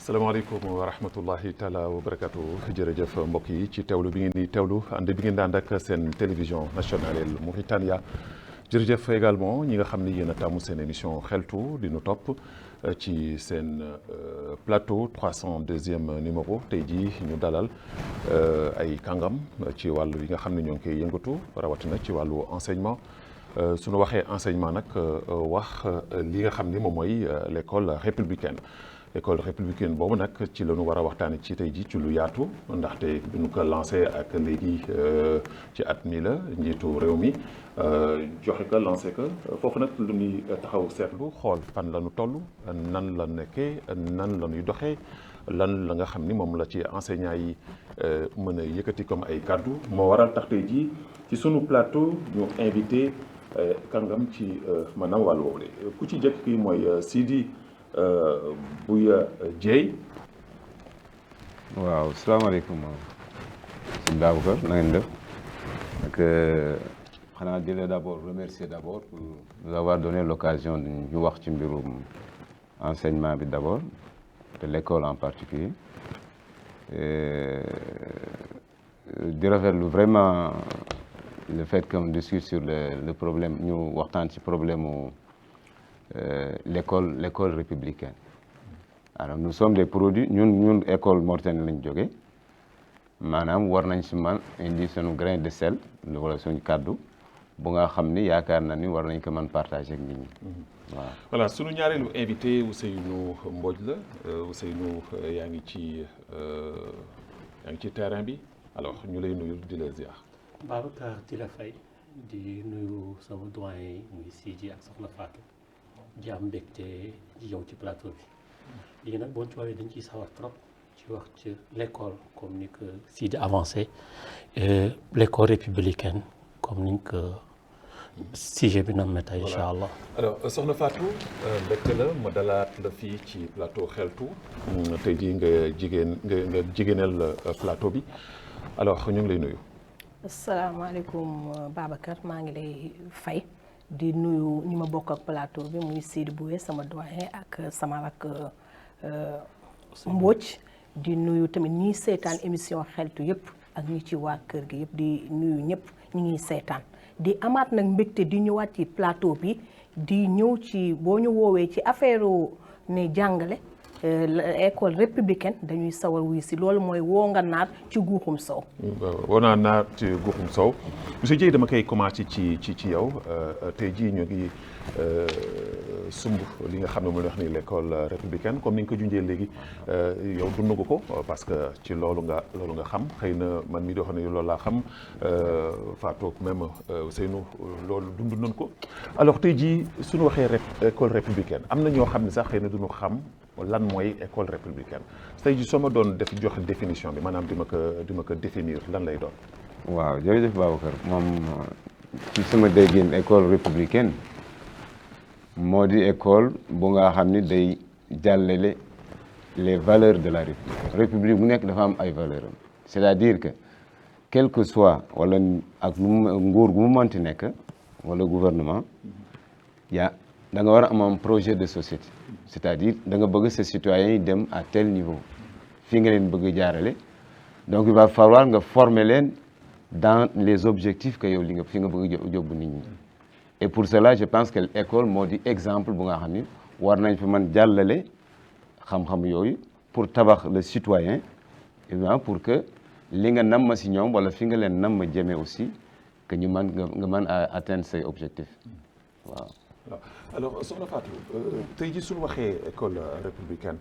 salaamaaleykum wa rahmatullahi taala wa barakatu jërëjëf mbokk yi ci teewlu bi ngeen di teewlu ànd bi ngeen daan ak seen télévision nationale Mauritania jërëjëf également ñi nga xam ni yéen a taamu seen émission xeltu di nu topp ci seen plateau 302e numéro tey jii ñu dalal ay kàngam ci wàllu yi nga xam ne ñoo ngi koy yëngatu rawatina ci wàllu enseignement suñu waxee enseignement nag wax li nga xam ni moom mooy l'école républicaine. École républicaine boobu nag ci la ñu war a waxtaanee ci tey ji ci lu yaatu ndaxte bi ñu ko lancé ak léegi ci at mi la njiitu réew mi joxe ko lancé ko foofu nag lu ñuy taxaw seetlu xool fan la ñu toll nan la nekkee nan la ñuy doxee lan la nga xam ni moom la ci enseignants yi mën a yëkkati comme ay kàddu moo waral tax tey ji ci sunu plateau ñu invité kàngam ci maanaam wàllu woowu ku ci jëkk kii mooy Sidi Bouya Dieye. waaw salaamaaleykum sëñ Babacar na ngeen def donc xanaa di la d'abord remercier d'abord pour nous avoir donné l'occasion de ñu wax ci mbirum enseignement bi d'abord de l'école en particulier di rafetlu vraiment le fait qu'on discute sur le problème ñu waxtaan ci problème mu l'école républicaine alors nous sommes des produits ñun école Mauritanie lañ jóge maanaam war nañ si man indi suñu grain de sel wala suñu kàddu bu nga xam ni yaakaar na ni war nañ ko mën partager ak nit ñi waaw. voilà suñu ñaareelu invité Ousseynou Mbodj la Ousseynou yaa ngi ci terrain bi alors ñu lay nuyu di la ziar. Babacar di la fay di nuyu sama doyen yi muy Sidi ak Soxna Fatou. di am mbégte yow ci plateau bi léegi nag boo ci woowee dañ ciy sawar trop ci wax ci l'école comme ni que Sidi avancé l'école républicaine comme ni que sujet bi nam na tey incha allah. alors Soxna Fatou mbégte la ma dalaat la fii ci plateau xeltu tey jii nga jigéeneel plateau bi alors ñu ngi lay nuyu. asalaamaaleykum Babacar maa ngi lay fay. di nuyu ñi ma bokk ak plateau bi muy Sidi Bouye sama doyen ak sama rak Mbodj di nuyu tamit ñiy seetaan émission xeltu yëpp ak ñi ci waa kër gi yëpp di nuyu ñëpp ñi ngi seetaan di amaat nag mbégte di ñëwaat ci plateau bi di ñëw ci boo ñu woowee ci affaire ne jàngale école républicaine dañuy sawar wuy si loolu mooy woo nga naar ci guuxum sow. woo naa naar ci guuxum sow monsieur Dieye dama koy commencé ci yow tey jii ñu ngi sumb li nga xam ne mooy wax ni l'école républicaine comme ni nga ko junjee léegi yow dund nga ko parce que ci loolu nga xam xëy na man mii di wax ne loolu laa xam Fatou même Ousseynou loolu dund nañ ko alors tey jii suñu waxee école républicaine am na ñoo xam ne sax xëy na duñu xam lan mooy école républicaine tey jii soo ma doon def joxe définition bi maanaam di ma ko définir lan lay doon. waaw jërëjëf Babacar moom ci sama déggin école républicaine moo di école bu nga xam ni day jàllale les valeurs de la république bu nekk dafa am ay valeurs am c'est-à-dire que quel que soit wala ak nguur gu mu mënti nekk wala gouvernement da nga war a am projet de société c'est-à-dire da nga bëgg sa citoyens yi dem à tel niveau fii nga leen bëgg jaarale donc il va falloir nga former leen dans les objectifs que yow li nga fi nga bëgg yóbbu nit ñi et pour cela je pense que l'école moo di exemple bu nga xam ni war nañ fi mën jàllale xam-xam yooyu pour tabax le citoyen évidemment pour que li nga nam ma si ñoom wala fi nga leen nam ma jëmee aussi que ñu mën nga mën a atteindre ces objectifs waaw. alors soxna Fatou tey jii suñu waxee école républicaine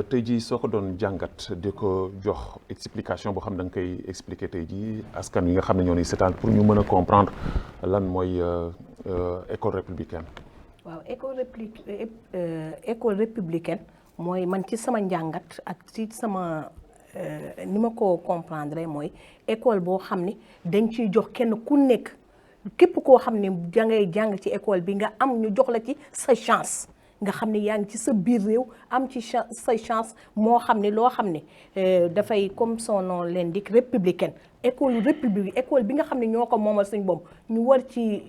tey jii soo ko doon jàngat di ko jox explication boo xam ne da nga koy expliquer tey jii askan wi nga xam ne ñoo ni seetaan pour ñu mën a comprendre lan mooy école républicaine. waaw école républicaine mooy man ci sama njàngat ak ci sama ni ma ko comprendre mooy école boo xam ni dañ ciy jox kenn ku nekk. képp koo xam ne dangay jàng ci école bi nga am ñu jox la ci sa chance nga xam ne yaa ngi ci sa biir réew am ci sa chance moo xam ne loo xam ne dafay comme son nom l'indique républicaine école république école bi nga xam ne ñoo ko moomal suñu bopp ñu war ci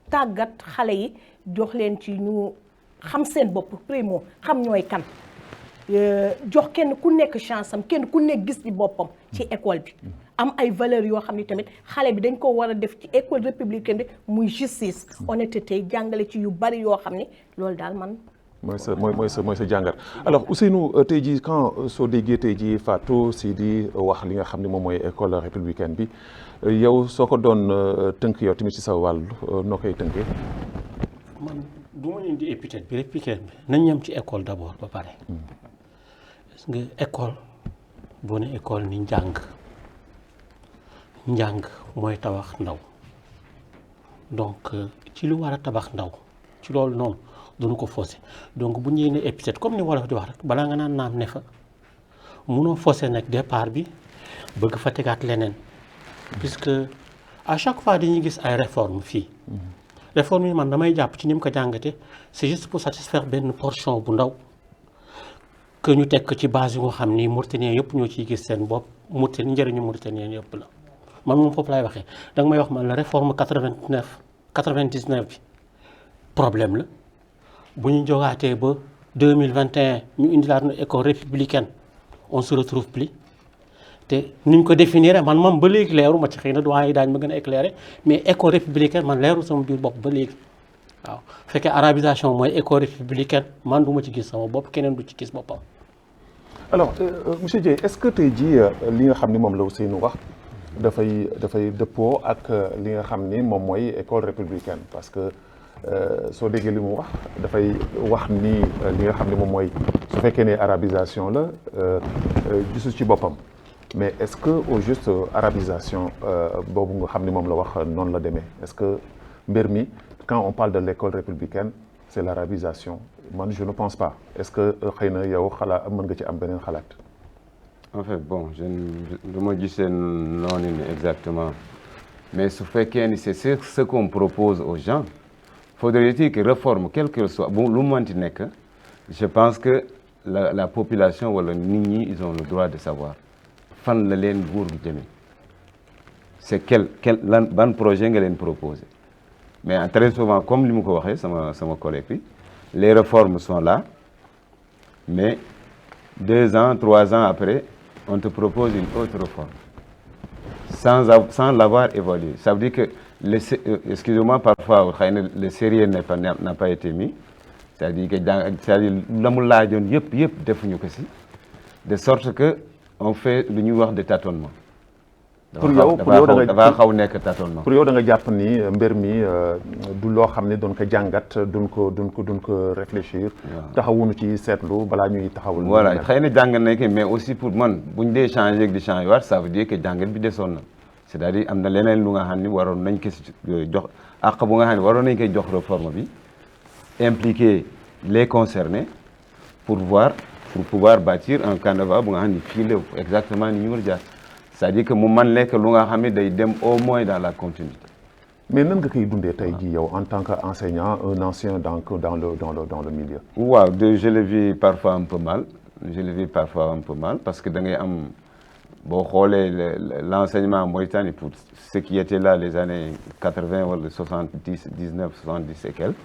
tàggat xale yi jox leen ci ñu xam seen bopp primo xam ñooy kan jox kenn ku nekk chance am kenn ku nekk gis ci boppam ci école bi am ay valeurs yoo xam ne tamit xale bi dañ ko war a def ci école républicaine bi muy justice honnêteté jàngale ci yu bari yoo xam ne loolu daal man mooy sa jàngat alors Ousseynou tey jii quand soo déggee tey jii Fatou Sidi wax li nga xam ne moom mooy école républicaine bi yow soo ko doon tënk yow tamit ci sa wàll noo koy tënkee. man du ma leen di épithète bi républicaine bi nañ ñam ci école d'abord ba pare. gis nga école boo ne école ni njàng mooy tabax ndaw donc ci lu war a tabax ndaw ci loolu noonu. duñu ko faussé donc bu ñu nee épithète comme ni wolof di wax rek balaa nga naan naam ne fa munoo faussé nag départ bi bëgg fa tegaat leneen puisque à chaque fois dañuy gis ay réformes fii réforme yi man damay jàpp ci ni mu ko jàngate c'est juste pour satisfaire benn portion bu ndaw que ñu teg ci base yu nga xam ni Mauritaniens yëpp ñoo ciy gis seen bopp Mauritanie njëriñu Mauritaniens yëpp la man moom foofu laay waxee danga may wax man la réforme 99 bi problème la bu ñu jogaatee ba 2021 ñu indilaat na école républicaine on se retrouve plus te ni ñu ko définir man moom ba léegi leeru ma ci xëy na doyen yi daañu ma gën a éclairer mais école républicaine man leeru sama biir bopp ba léegi waaw fekkee arabisation mooy école républicaine man du ma ci gis sama bopp keneen du ci gis boppam. alors monsieur Dieye est-ce que tey jii li nga xam ni moom la Ousseynou wax dafay dëppoo ak li nga xam ni moom mooy école républicaine parce que. soo déggee li mu wax dafay wax ni li nga xam ne moom mooy su fekkee ne arabisation la gisu ci boppam mais est-ce que au juste arabisation boobu nga xam ne moom la wax noonu la demee est-ce que mbir mi quand on parle de l'école républicaine c'est l'arabisation man je ne pense pas est-ce que xëy na yow xalaat mën nga ci am beneen xalaat. en fait bon je du ma gisee noonu ni exactement mais su fekkee ni c'est ce qu'on propose aux gens. Faudrait-il que réforme quel que soit bu lu mënti nekk je pense que la population wala nit ñi ils ont le droit de savoir fan la leen nguur gi jëmee c'est ban projet nga leen proposer mais très souvent comme li mu ko waxee sama collègue bi les réformes sont là mais 2 ans 3 ans après on te propose une autre réforme sans l'avoir évalué ça veut dire que excusez-moi parfois xëy na le sérieux n'a pas été mis c'est-à-dire que c'est-à-dire la mu laajoon yëpp defuñu ko si de sorte que on fait lu ñuy wax de tâtonnement. pour yow dafa xaw nekk tâtonnement. pour yow da nga jàpp ni mbir mi du loo xam ne doon ko jàngat duñ ko réfléchir. taxawuñu ci seetlu balaa ñuy taxawul. voilà xëy na jàngat nañ ko mais aussi pour man buñ dee changer di changer waat ça veut dire que jàngat bi desoon na. c'est-à-dire am na leneen lu nga xam ni waroon nañ ko jox àq bu nga xam ne waroon nañ koy jox réforme bi impliquer les concernés pour pouvoir bâtir un canevas bu nga xam ni fii la exactement ni ñu war a jaar c'est-à-dire que mu man lekk lu nga xam ne day dem au moins dans la continuité. mais nan nga koy dundee tey jii yow en tant qu'enseignant un ancien dans le milieu. waaw je le vis parfois un peu mal parce que da ngay am. boo xoolee l'enseignement mauritanien pour ceux qui étaient là les années 80 wala 70 19 70 et quelques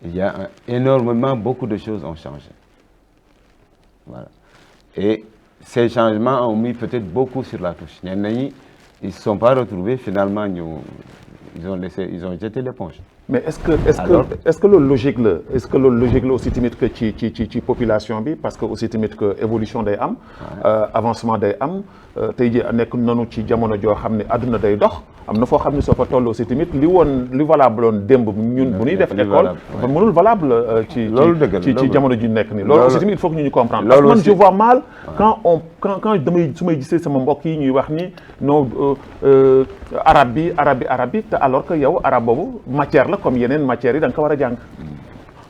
il y a énormément beaucoup de choses ont changé voilà et ces changements ont mis peut-être beaucoup sur la touche ñenn ñi ils se sont pas retrouvés finalement ils ont jeté l'éponge. mais est-ce que loolu logique la aussi tamit que ci population bi parce que aussi tamit que évolution day am avancement day am tey jii nekk nanu ci jamono joo xam ne àdduna day dox am na foo xam ne soo fa toll aussi tamit li valable woon démb ñun bu ñuy def école dafa mënul valable ci jamono ji nekk nii loolu aussi tamit il faut que ñu comprendre parce que man je vois mal quand su may gisee sama mbokk yi ñuy wax ni non arabe bi te alors que yow arabe boobu matière la comme yeneen matières yi da nga ko war a jàng.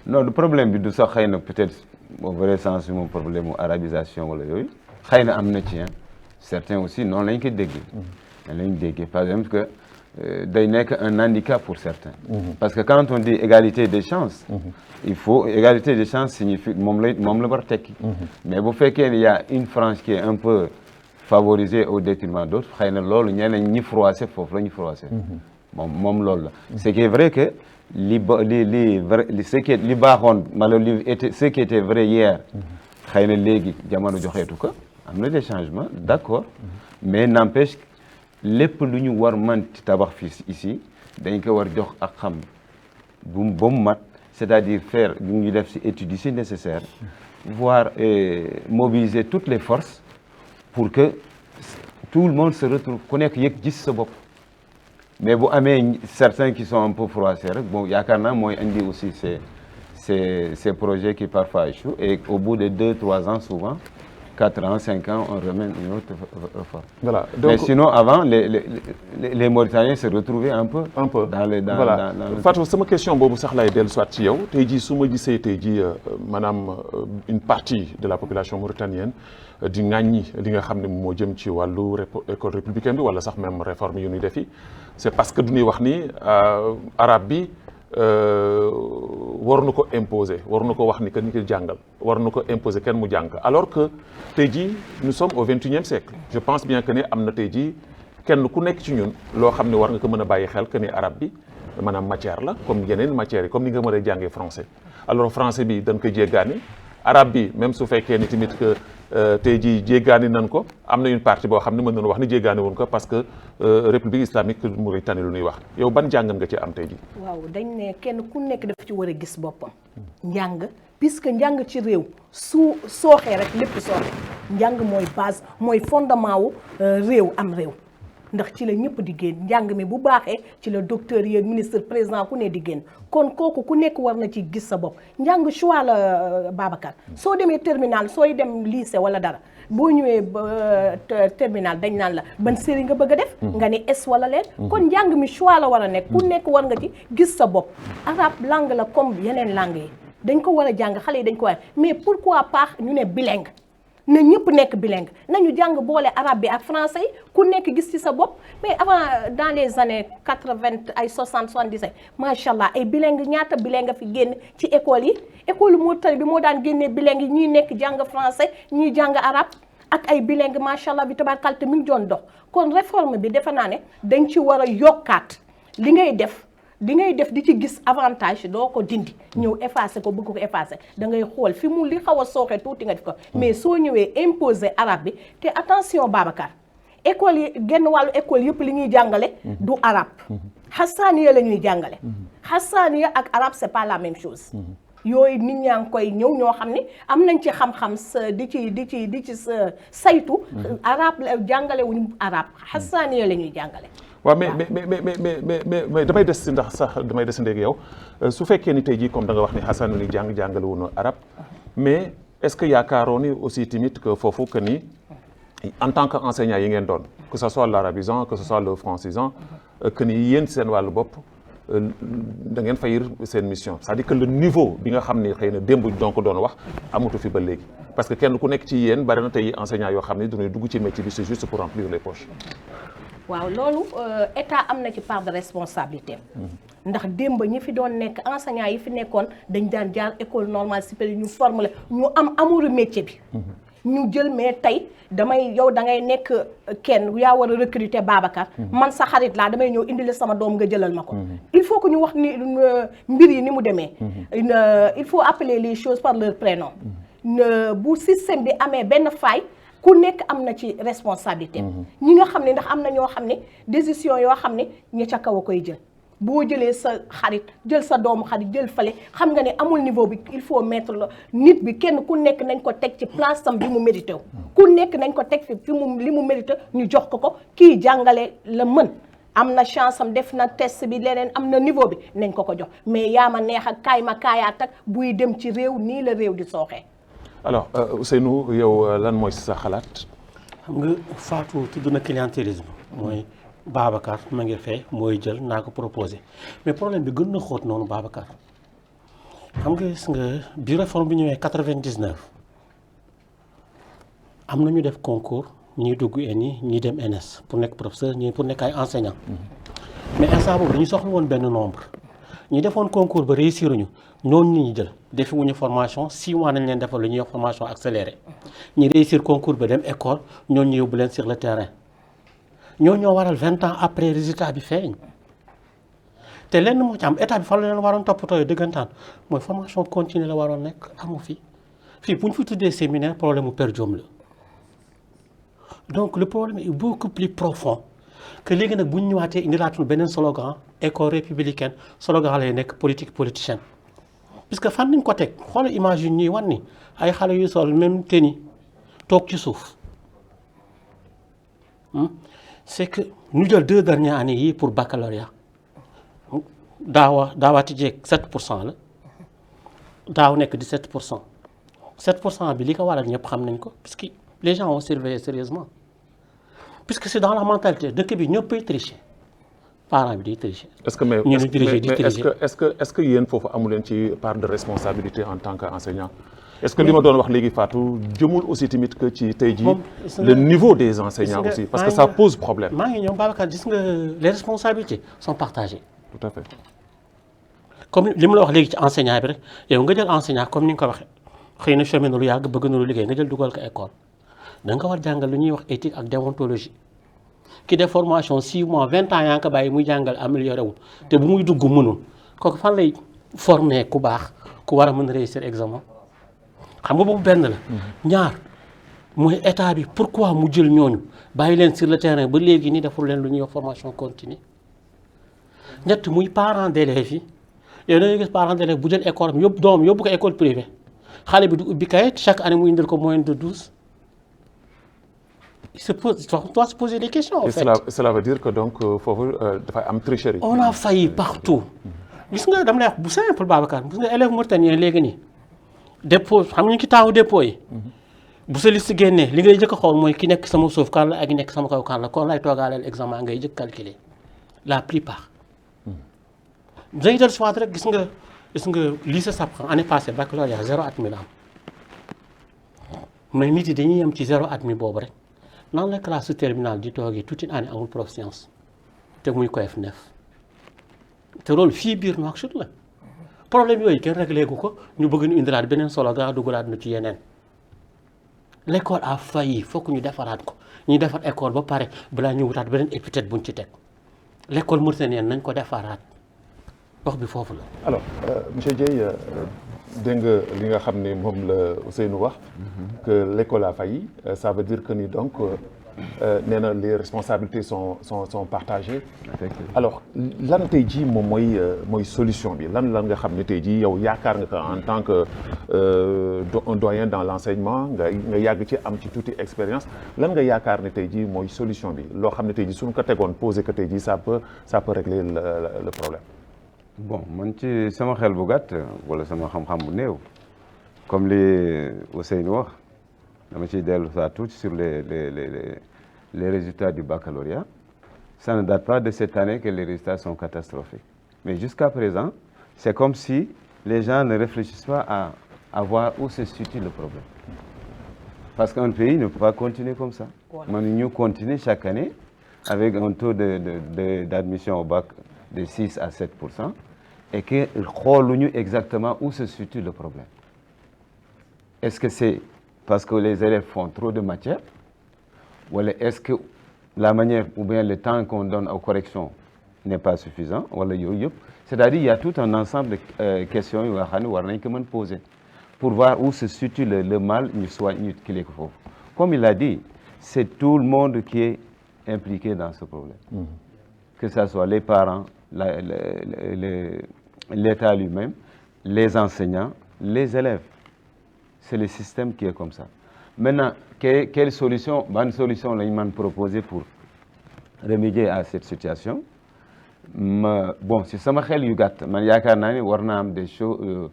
non le problème bi du sax xëy na peut-être au vrai sens bi moom problème mu arabisation wala yooyu xëy na am na ci certains aussi noonu lañ ko déggee. lañ déggee par exemple que day nekk un handicap pour certains. parce que quand on dit égalité des chances. il faut égalité des chances signifie moom la war a tekki. mais bu fekkee il y a une frange qui est un peu favorisée au détriment d'autres xëy na loolu ñeneen ñi froissé foofu la ñu froissé. moom loolu la ce qui est vrai que ce qui était vrai hier xëy na léegi jamono joxeetu ko am na des changements d'accord mais n'empêche lépp lu ñu war man ci tabax fii ici dañ ko war jox ak xam ba mu mat c'est-à-dire faire ñu def ci études yi si nécessaire voire mobiliser toutes les forces pour que tout le monde se retrouve ku nekk yëg gis sa bopp mais bu amee certains qui sont un peu froissés rek bon yaakaar naa mooy indi aussi ces projets qui parfois échouent et au bout de 2-3 ans souvent 4 ans 5 ans on remène une autre réforme. Voilà donc mais sinon avant les Mauritaniens se retrouvaient un peu. dans les dans voilà dans le... Fatou sama question boobu sax lay dellu soit ci yow tey jii su ma gisee tey jii maanaam une partie de la population mauritanienne di ŋàññi li nga xam ne moo jëm ci wàllu école républicaine bi wala sax même réforme yu ñuy defi c'est parce que du ñuy wax ni arabe bi war na ko imposer war na ko wax ni que ni ko jàngal war na ko imposer kenn mu jàng alors que tey jii nous sommes au 21e siècle je pense bien que ne am na tey jii kenn ku nekk ci ñun loo xam ne war nga ko mën a bàyyi xel que ni arabe bi maanaam matière la comme yeneen matières yi comme ni nga mën a jàngee français alors français bi dañ ko jéggaani arabe bi même su fekkee ni tamit que tey jii jéggaani nan ko am na une partie boo xam ne mën nañu wax ni jéggaani woon ko parce que république islamique Mauritanie lu ñuy wax yow ban jàngat nga ci am tey jii. waaw dañ ne kenn ku nekk daf ci war a gis boppam. njàng puisque njàng ci réew su sooxee rek lépp sooxee njàng mooy base mooy fondement wu réew am réew. ndax ci la ñëpp di génn njàng mi bu baaxee ci la docteur yi ministre président ku ne di génn kon kooku ku nekk war na ci gis sa bopp njàng choix la Babacar soo demee terminal sooy dem lycée wala dara boo ñëwee terminal dañ naan la ban série nga bëgg a def nga ne S wala leen kon njàng mi choix la war a nekk ku nekk war nga ci gis sa bopp arabe langue la comme yeneen langue yi dañ ko war a jàng xale yi dañ ko war mais pourquoi pas ñu ne bilingue na ñëpp nekk bilingue nañu jàng boole arabe bi ak français yi ku nekk gis ci sa bopp mais avant dans les années 80 ay 60 77 macha allah ay bilingue ñaata bilingue fi génn ci école yi école Mauritanie bi moo daan génnee bilingue yi ñuy nekk jàng français ñuy jàng arabe ak ay bilingue macha allah bi tabarkal te mi ngi doon dox kon réforme bi defe naa ne dañ ci war a yokkaat li ngay def di ci gis avantage doo ko dindi ñëw effacer ko bëgg ko effacer da ngay xool fi mu li xaw a sooxe tuuti nga def ko mais soo ñëwee imposer arabe bi te attention Babacar école yi genn wàllu école yëpp li ñuy jàngale du arabe xasaaniya la ñuy jàngale xasaaniya ak arabe c'est pas la même chose yooyu nit ñaa ngi koy ñëw ñoo xam ne am nañ ci xam-xam di ci saytu arabe la jàngale wuñu arabe xasaaniya la ñuy jàngale waaw mais damay des si ndax sax damay des ndéeg yow su fekkee ni tey jii comme da nga wax ni Hassan ni jàngale wuñu arabe mais est-ce que yaakaaroo ni aussi tamit que foofu que ni en tant que enseignant yi ngeen doon que ce soit l'arabisant que ce soit le francisant que ni yéen seen wàllu bopp da ngeen fayir seen mission c'est-à-dire que le niveau bi nga xam ni xëy na démb donc doon wax amatu fi ba léegi parce que kenn ku nekk ci yéen bari na tey enseignant yoo xam ni dañuy dugg ci métier bi c'est juste pour remplir les poches. waaw loolu état am na ci part de responsabilité ndax démb ñi fi doon nekk enseignants yi fi nekkoon dañ daan jaar école normale supérieure ñu former ñu am amour métier bi ñu jël mais tey yow da ngay nekk kenn yaa war a recruter Babacar man sa xarit laa damay ñëw indi la sama doom nga jëlal ma ko il faut que ñu wax ni mbir yi ni mu demee il faut appeler les choses par leur prénom bu système bi amee benn faille ku nekk am na ci responsabilité ñi nga xam ne ndax am na ñoo xam ne décision yoo xam ne ña ca kaw a koy jël boo jëlee sa xarit jël sa doomu xarit jël fale xam nga ne amul niveau bi il faut mettre la nit bi kenn ku nekk nañ ko teg ci place am bi mu mérité wu ku nekk nañ ko teg fi mu li mu mérité ñu jox ko kii jàngale la mën am na chance am def na test bi leneen am na niveau bi nañ ko jox mais yaa ma neex ak kaay ma kaayaat ak buy dem ci réew nii la réew di sooxee. alors Ousseynou yow lan mooy sa xalaat. xam nga Fatou tudd na clientélisme mooy Babacar ma ngi fee mooy jël naa ko proposé mais problème bi gën na xóot noonu Babacar xam nga gis nga bi réforme bi ñëwee 99 am na ñu def concours ñuy dugg ENI ñuy dem NS pour nekk professeur ñii pour nekk ay enseignant mais instant boobu dañu soxla woon benn nombre ñi defoon concours ba réussir ñu ñooñu ñu jël defi wuñu formation 6 mois nañ leen defal lu ñuy wax formation accélérée ñi réussir concours ba dem école ñooñu ñu yóbbu leen sur le terrain ñoo waral 20 ans après résultat bi feeñ te lenn moo ci am état bi fa la leen waroon toppatoo dëggantaan mooy formation continue la waroon nekk amu fi fii bu ñu fi tuddee séminaire problème mu per diem la donc le problème est beaucoup plus profond que léegi nag bu ñu ñëwaatee indilaatul beneen slogan école républicaine slogan lay nekk politique politicienne puisque fan nañ ko teg xoolal image yu ñuy wan ni ay xale yu sol même tenue toog ci suuf c'est que ñu jël 2 dernières années yi pour baccalauréat daawaati jeeg 7% la daaw nekk 17% 7% bi li ko waral ñëpp xam nañ ko parce que les gens ont surveillé sérieusement puisque c'est dans la mentalité dëkk bi ñëppay tricher parents bi di tricher. est-ce que mais ñu ngi tricher di tricher. est-ce que yéen foofu amu leen ci part de responsabilité en tant qu'enseignant est-ce que li ma doon wax léegi Fatou jëmul aussi tamit que ci tey jii le niveau des enseignants aussi parce que ça pose problème. maa ngi ñëw Babacar gis nga les responsabilités sont partagées. tout à fait. comme li ma la wax léegi ci enseignant bi rek yow nga jël enseignant comme ni nga ko waxee xëy na chemin na lu yàgg bëgg na lu liggéey nga jël dugal ko école da nga ko war jàngal lu ñuy wax éthique ak déontologie ki def formation 6 mois 20 ans yaa ngi ko bàyyi muy jàngal amélioré wul te bu muy dugg mënul kooku fan lay former ku baax ku war a mën a réussir examen xam nga boobu benn la. ñaar mooy état bi pourquoi mu jël ñooñu bàyyi leen sur le terrain ba léegi nii deful leen lu ñuy wax formation continue ñett muy parents d'élèves yi. yow da ngay gis parent d'élève bu jël école am yóbbu doom yóbbu ko école privée xale bi du ubbi kayit chaque année mu indil ko moyenne de 12 il se pose doit se poser des questions. En fait cela veut dire que donc foofu dafay am tricherie. on a failli partout. gis nga dama lay wax bu simple Babacar gis nga élève mauritanien léegi nii dépôt xam nga ñu ci taawu dépôt yi. bu sa liste génnee li ngay jëkk a xool mooy ki nekk sama suuf kan la ak nekk sama kaw kan la kon lay toogaaleel examen ngay jëkk calculer la plupart. dañuy dellu si waat rek gis nga lycée Sapran année passée baccalauréat 0 admis la am mais nit yi dañuy yem ci 0 admis boobu rek nan la classe terminale di toogee toute une année amul prof science te muy ko F9 te loolu fii biir Nouakchott la problème yooyu kenn réglé gu ko ñu bëgg ñu indilaat beneen solo gaa dugalaat na ci yeneen l'école a failli fokk ñu defaraat ko ñu defar école ba pare balaa ñu wutaat beneen épithète buñ ci teg l'école mauritanienne nañ ko defaraat. wax bi foofu la. alors monsieur Dieye dégg nga li nga xam ne moom la Ousseynou wax. que l'école a failli ça veut dire que ni donc nee na les responsabilités sont partagées. alors lan tey jii moom mooy solution bi lan nga xam ne tey jii yow yaakaar nga ko en tant que un doyen dans l'enseignement nga yàgg ci am ci tuuti expérience lan nga yaakaar ne tey jii mooy solution bi loo xam ne tey jii suñu ko tegoon posé que tey jii ça peut régler le problème. bon man ci sama xel bu gàtt wala sama xam-xam bu néew comme li Ousseynou wax dama ciy dellu saa tuuti sur les résultats du baccalauréat ça ne date pas de cette année que les résultats sont catastrophiques mais jusqu'à présent c'est comme si les gens ne réfléchissent pas à voir où se situe le problème parce qu'un pays ne peut pas continuer comme ça mënuñu continuer chaque année avec un taux d'admission au bac de 6 à 7% et que xooluñu exactement où se situe le problème. Est-ce que c'est parce que les élèves font trop de matières ou est-ce que la manière ou bien le temps qu'on donne aux corrections n'est pas suffisant wala yooyu yëpp c'est-à-dire il y a tout un ensemble de questions yu nga xam ne war nañ ko mën poser pour voir où se situe le mal ñu kilee ko foofu. Comme il a dit, c'est tout le monde qui est impliqué dans ce problème. Que ça soit les parents, l'État lui-même, les enseignants, les élèves. C'est le système qui est comme ça. Maintenant, quelle solution, bonne solution lañ mën proposer pour remédier à cette situation? Bon, si sama xel yu gàtt man yaakaar naa ni war naa am des choses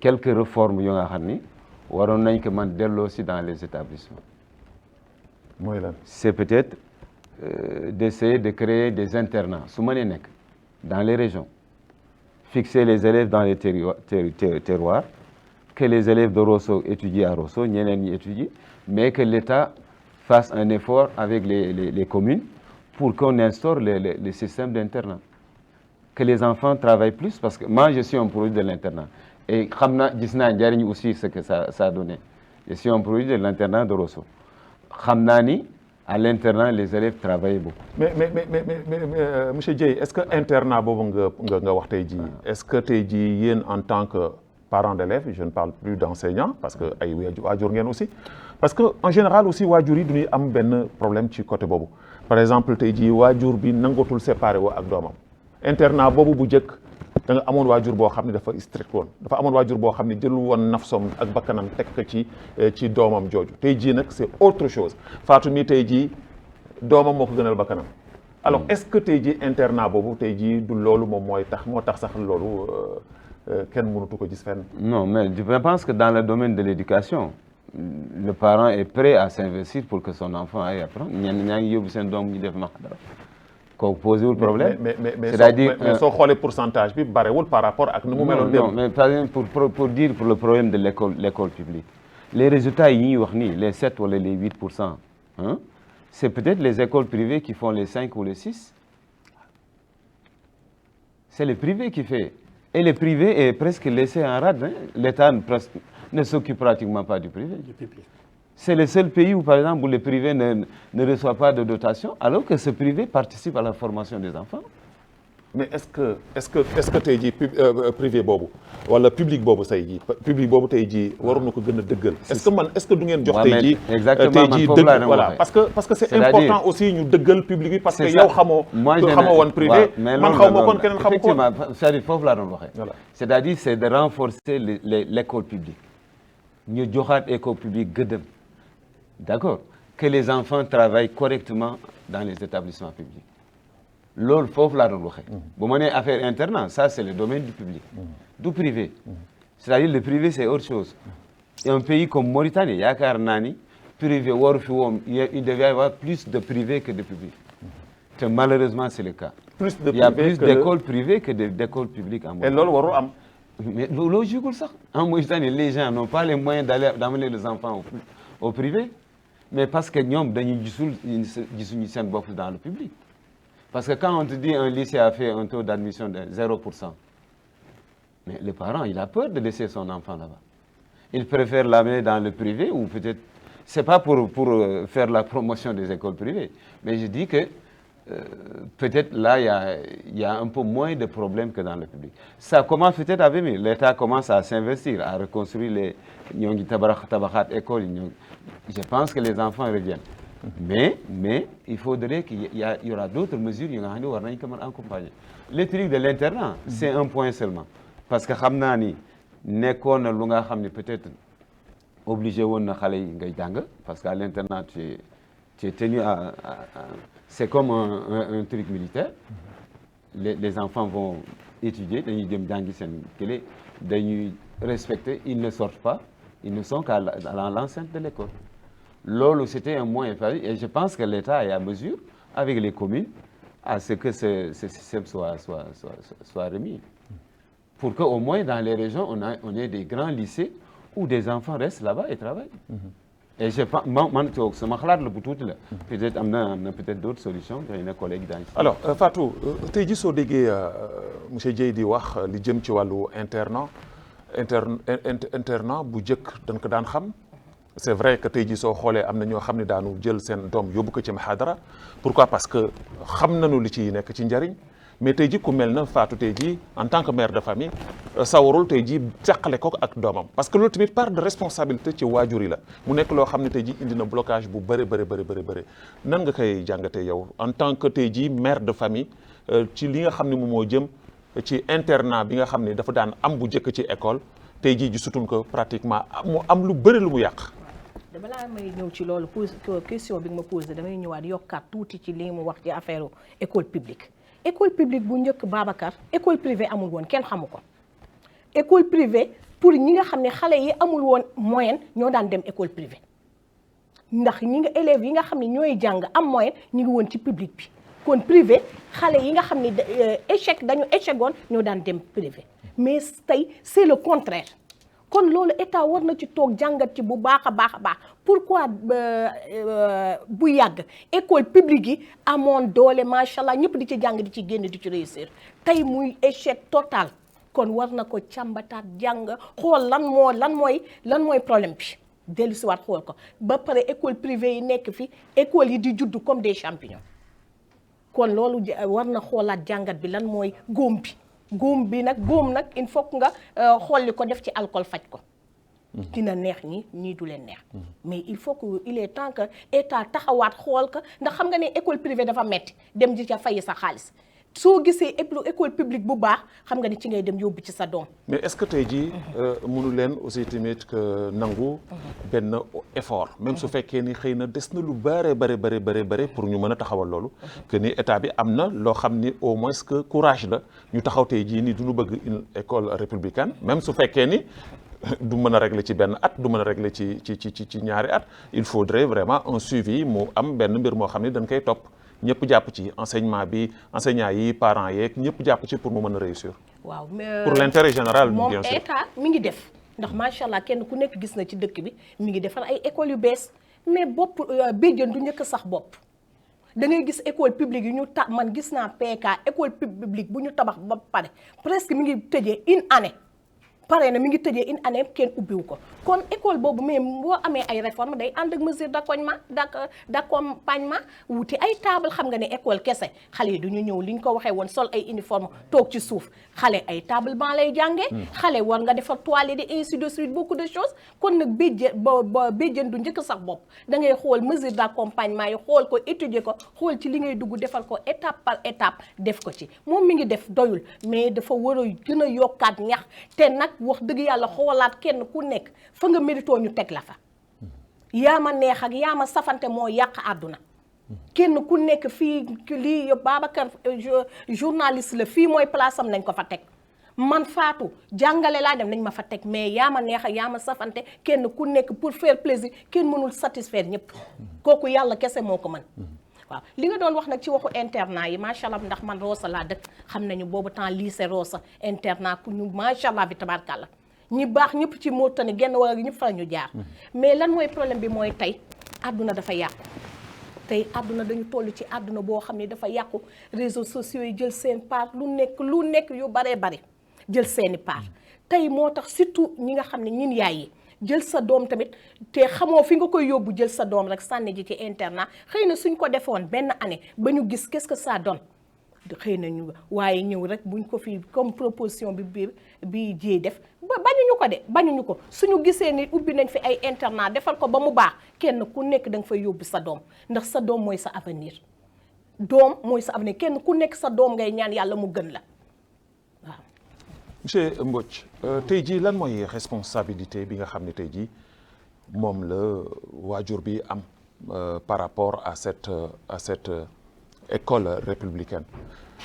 quelques réformes yu nga xam ni waroon nañ ko mën delloo si dans les établissements. mooy lan c'est peut-être d'essayer de créer des internats su mënee nekk dans les régions, fixer les élèves dans les terroirs, que les élèves de Rosso étudient à Rosso, ñeneen ñi étudient, mais que l'État fasse un effort avec les communes pour qu'on instaure le système d'internat. Que les enfants travaillent plus, parce que moi je suis un produit de l'internat et xam naa gis naa njariñ aussi ce que ça a donné. Je suis un produit de l'internat de Rosso. xam naa ni à l'internat les élèves travaillent beaucoup. mais monsieur Dieye est-ce que internat boobu nga wax tey jii est-ce que tey jii yéen en tant que parents d'élèves je ne parle plus d'enseignants parce que ay waajur ngeen aussi parce que en général aussi waajur yi duñuy am benn problème ci côté boobu par exemple tey jii waajur bi nangatul séparé woo ak doomam internat boobu bu njëkk da nga amoon waajur boo xam ne dafa strict woon dafa amoon waajur boo xam ne jëlul woon nafsom ak bakkanam teg ko ci doomam jooju tey jii nag c'est autre chose Fatou mi tey jii doomam moo ko gënal bakkanam alors est-ce que tey jii internat boobu tey jii du loolu moom moo tax sax loolu kenn mënatu ko gis fenn. Non, mais je pense que dans le domaine de l'éducation, le parent est prêt à s'investir pour que son enfant aille apprendre. ñenn ñaa ngi yóbbu seen doom ñu def maxdara kooku posé wul problème. mais soo xoolee pourcentage bi barewul par rapport ak nu mu meloon. Non, mais par exemple pour dire pour le problème de l'école publique les résultats yi ñuy wax nii les 7 wala les 8%, hein, c'est peut-être les écoles privées qui font les 5 ou les 6. C'est le privé qui fait. Et le privé est presque laissé en rade. Hein. L'État ne s'occupe pratiquement pas du privé. C'est le seul pays où, par exemple, où le privé ne reçoit pas de dotation, alors que ce privé participe à la formation des enfants. Mais est-ce que tey jii privé boobu wala public boobu say jii public boobu tey jii waroon na ko gën a dëggal. est-ce que du ngeen jox tey jii. exactement man foofu laa doon voilà parce que c'est important aussi ñu dëggal public bi parce que yow xamoo woon privé man xaw ma kon keneen xamu ko effectivement c'est-à-dire foofu laa doon waxee. c'est-à-dire c'est de renforcer l'école publique ñu joxaat école publique gëddëm d'accord que les enfants travaillent correctement dans les établissements publics. loolu foofu laa doon waxee. bu ma nee affaire internat ça c'est le domaine du public. du privé. c'est-à-dire le privé c'est autre chose. un pays comme Mauritanie yaakaar naa ni privé waru fi woon il devait y avoir plus de privé que de public. te malheureusement c'est le cas. Il y a plus d'écoles privées que d'écoles publiques en Mauritanie. et loolu warul am. mais loolu jugul sax en Mauritanie les gens n'ont pas les moyens d'amener les enfants au privé mais parce que ñoom dañuy gisuñu seen bopp dans le public. Parce que quand on te dit un lycée a fait un taux d'admission de 0%, mais le parent, il a peur de laisser son enfant là-bas. Il préfère l'amener dans le privé ou peut-être, c'est pas pour faire la promotion des écoles privées, mais je dis que peut-être là, il y a un peu moins de problèmes que dans le public. Ça commence peut-être avec l'État commence à s'investir, à reconstruire les écoles. Je pense que les enfants reviennent. Mais il faudrait qu'il y aura d'autres mesures yi nga xam ne war nañ ko mën accompagner. Le truc de l'internat c'est un point seulement parce que xam naa ni nekkoon na lu nga xam ne peut-être obligé woon na xale yi ngay jàng parce que à l'internat tu es tenu à c'est comme un truc militaire. Les enfants vont étudier dañuy dem jàngi seen kële dañuy respecter ils ne sortent pas ils ne sont qu'à l'enceinte de l'école. Loolu c'était un moyen et je pense que l'État est à mesure avec les communes à ce que ce système soit remis pour que au moins dans les régions on ait des grands lycées où des enfants restent là-bas et travaillent. Et je pense man toog sama xalaat la bu tuuti la. peut-être am na peut-être d'autres solutions xëy na collègues daañu. alors Fatou tey jii soo déggee monsieur Dieye di wax li jëm ci wàllu internat bu njëkk dañ ko daan xam. c'est vrai que tey jii soo xoolee am na ñoo xam ne daanu jël seen doom yóbbu ko ci mahadara pourquoi parce que xam nañu li ci nekk ci njariñ mais tey jii ku mel na Fatou tey jii en tant que mère de famille sawarul tey jii jàqale ko ak doomam parce que loolu tamit part de responsabilité ci waajur yi la mu nekk loo xam ne tey jii indi na blocage bu bëri nan nga koy jàngatee yow en tant que tey jii mère de famille ci li nga xam ne moom moo jëm ci internat bi nga xam ne dafa daan am bu njëkk ci école tey jii gisatuñ ko pratiquement mu am lu bëri lu mu yàq. balaa may ñëw ci loolu question bi nga ma posé damay ñëwaat yokkaat tuuti ci li mu wax ci affaire école publique bu njëkk Babacar école privée amul woon kenn xamu ko école privée pour ñi nga xam ne xale yi amul woon moyenne ñoo daan dem école privée ndax ñi nga élèves yi nga xam ne ñooy jàng am moyenne ñu ngi woon ci public bi kon privé xale yi nga xam ne dañu échec woon ñoo daan dem privé mais tey c'est le contraire. kon loolu état war na ci toog jàngat ci bu baax a baax pourquoi bu yàgg école publique yi amoon doole macha allah ñëpp di ci jàng di ci génn di ci réussir tey muy échec total kon war na ko càmbataat jàng xool lan mooy problème bi dellu si waat xool ko ba pare école privée yi nekk fi école yi di judd comme des champignons kon loolu war na xoolaat jàngat bi lan mooy góom bi góom nag il faut que nga xolli ko def ci alcool faj ko dina neex ñii du leen neex mais il faut que il est temps que état taxawaat xool ka ndax xam nga ne école privée dafa metti dem ji ca fay sa xaalis soo gisee école publique bu baax xam nga ni ci ngay dem yóbbu ci sa doom. mais est-ce que tey jii mënu leen aussi tamit que nangu benn effort même su fekkee ni xëy na des na lu bare pour ñu mën a taxawal loolu que ni état bi am na loo xam ni au moins que courage la ñu taxaw tey jii ni du ñu bëgg une école républicaine même su fekkee ni du mën a régler ci benn at du mën a régler ci ñaari at il faudrait vraiment un suivi mu am benn mbir moo xam ni dañ koy topp ñëpp jàpp ci enseignement bi enseignants yi parents yeeg ñëpp jàpp ci pour mu mën a réussir. waaw mais pour l'intérêt général bien moom sûr. état mi ngi def ndax macha allah kenn ku nekk gis na ci dëkk bi mi ngi defar ay écoles yu bees mais bopp béjjën du njëkk sax bopp. da ngay gis école publique yi ñu man gis naa PK école publique bu ñu tabax ba pare presque mi ngi tëjee une année. pare na mi ngi tëjee une année kenn ubbiwu ko kon école boobu mais boo amee ay réforme day ànd ak mesure d'accompagnement wuti ay table xam nga ne école kese xale yi du ñu ñëw li ñu ko waxee woon sol ay uniforme toog ci suuf xale ay table banc lay jàngee. xale war nga defar toilette et ainsi de suite beaucoup de choses kon nag béjjën du njëkk sax bopp da ngay xool mesure d'accompagnement yi xool ko étudier ko xool ci li ngay dugg defal ko étape par étape def ko ci moom mi ngi def doyul mais dafa war a gën a yokkaat ñax te nag wax dëgg yàlla xoolaat kenn ku nekk fa nga méritoo ñu teg la fa yaa ma neex ak yaa ma safante moo yàq àdduna kenn ku nekk fii lii Babacar journaliste la fii mooy place am nañ ko fa teg man Fatou jàngale laa dem nañ ma fa teg mais yaa ma neex ak yaa ma safante kenn ku nekk pour faire plaisir kenn mënul satisfaire ñëpp kooku yàlla kese moo ko mën waaw li nga doon wax nag ci waxu internat yi macha allah ndax man Rossa laa dëkk xam nañu boobu temps lycée Rossa internat ku ñu macha allah bi tabarkàlla ñi baax ñëpp ci Mauritanie genn wala ñëpp fa ñu jaar mais lan mooy problème bi mooy tey àdduna dafa yàqu tey àdduna dañu toll ci àdduna boo xam ne dafa yàqu réseaux sociaux yi jël seen part lu nekk yu baree bari jël seeni part tey moo tax surtout ñi nga xam ne ñin yaay yi jël sa doom tamit te xamoo fi nga koy yóbbu jël sa doom rek sànni ji ci internat xëy na suñ ko defoon benn année ba ñu gis qu'est-ce que ça donne xëy na ñu waaye ñëw rek buñ ko fi comme proposition bi jee def bañuñu ko de bañuñu ko suñu gisee ni ubbi nañ fi ay internat defal ko ba mu baax kenn ku nekk da nga fay yóbbu sa doom ndax sa doom mooy sa avenir doom mooy sa avenir kenn ku nekk sa doom ngay ñaan yàlla mu gën la waaw. monsieur Mbodj tey jii lan mooy responsabilité bi nga xam ne tey jii moom la waajur bi am par rapport à cette école républicaine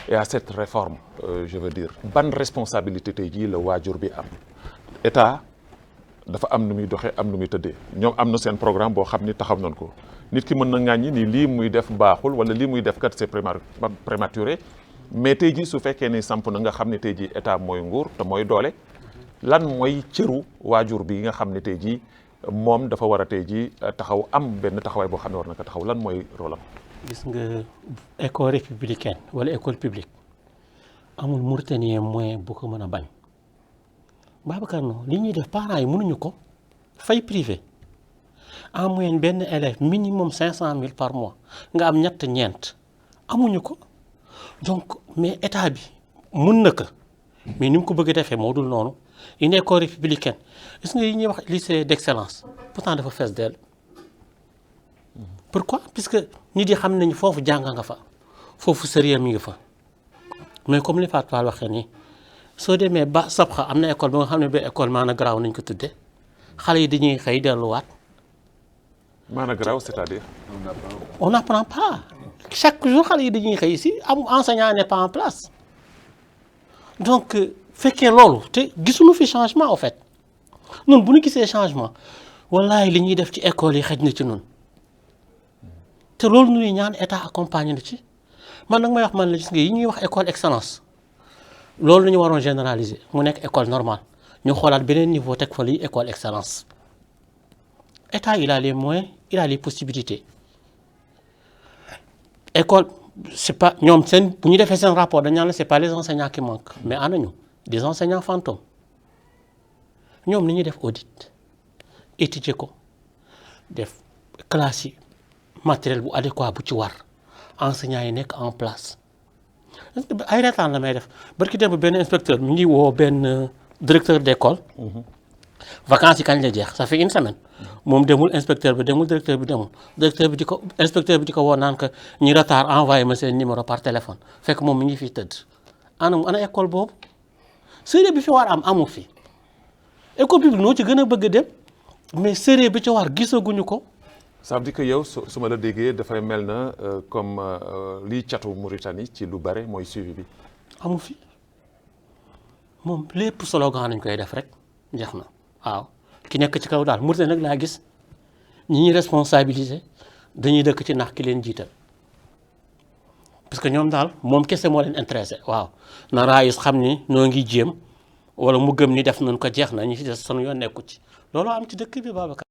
et à cette réforme je veux dire ban responsabilité tey jii la waajur bi am état dafa am nu muy doxee am nu muy tëddee ñoom am na seen programme boo xam ni taxaw nañ ko nit ki mën na ŋàññi ni lii muy def baaxul wala lii muy def kat c'est prématuré mais tey jii su fekkee ni samp na nga xam ne tey jii état mooy nguur te mooy doole lan mooy cëru waajur bi nga xam ne tey jii moom dafa war a tey jii taxaw am benn taxawaay boo xam ne war na ko taxaw lan mooy rôle am. gis nga école républicaine wala école publique amul Mauritanien moyen bu ko mën a bañ Babacar no li ñuy def parents yi mënuñu ko fay privé en moyenne benn élève minimum 500 000 par mois nga am ñett ñeent amuñu ko donc mais état bi mën na ko mais ni mu ko bëgg a defee moo dul noonu une école républicaine gis nga yi ñuy wax lycée d'excellence pourtant dafa fees dell. Pourquoi? Puisque nit yi xam nañu foofu jàng nga fa foofu sérieux mi ngi fa mais comme li Fatou Fall waxee nii soo demee ba Sabxa am na école ba nga xam ne ba école maanaam garaaw nañ ko tuddee xale yi dañuy xëy delluwaat. maanaam garaaw c'est-à-dire. on n'apprend pas chaque jour xale yi dañuy xëy si am enseignant n'est pas en place donc fekkee loolu te gisuñu fi changement en fait ñun bu ñu gisee changement wallahi li ñuy def ci école yi xëj na ci ñun. te loolu ñuy ñaan état accompagné na ci man nag may wax man la gis nga yi ñuy wax école excellence loolu la ñu waroon généraliser mu nekk école normale ñu xoolaat beneen niveau teg fa lii école excellence état il a les moyens il a les possibilités école c'est pas ñoom seen bu ñu defee seen rapport dañ naan la c'est pas les enseignants qui manquent mais ana ñu des enseignants fantômes ñoom ni ñuy def audit étudier ko def classe yi matériel bu adéquat bu ci war enseignants yi nekk en place ay reetaan la may def barki démb benn inspecteur mi ngi woo benn directeur d'école. vacances yi kañ la jeex ça fait une semaine. moom demul inspecteur bi demul directeur bi demul inspecteur bi di ko woo naan que ñi retard envoyé ma seen numéro par téléphone fekk moom mi ngi fii tëdd. ana école boobu sérieux bi fi war am amu fi école publique noo ci gën a bëgg a dem mais sérieux bi ci war gisaguñu ko. ça veut dire que yow su ma la déggee dafay mel na comme liy catu Mauritanie ci lu bare mooy suivi bi. amu fi moom lépp slogan nañ koy def rek jeex na waaw ki nekk ci kaw daal Mauritanie nag laa gis ñi ñuy responsabiliser dañuy dëkk ci nax ki leen jiital parce que ñoom daal moom kese moo leen intéressé waaw na raayis xam ni noo ngi jéem wala mu gëm ni def nañ ko jeex na ñi ci des sunu yoon nekku ci loolu am ci dëkk bi Babacar.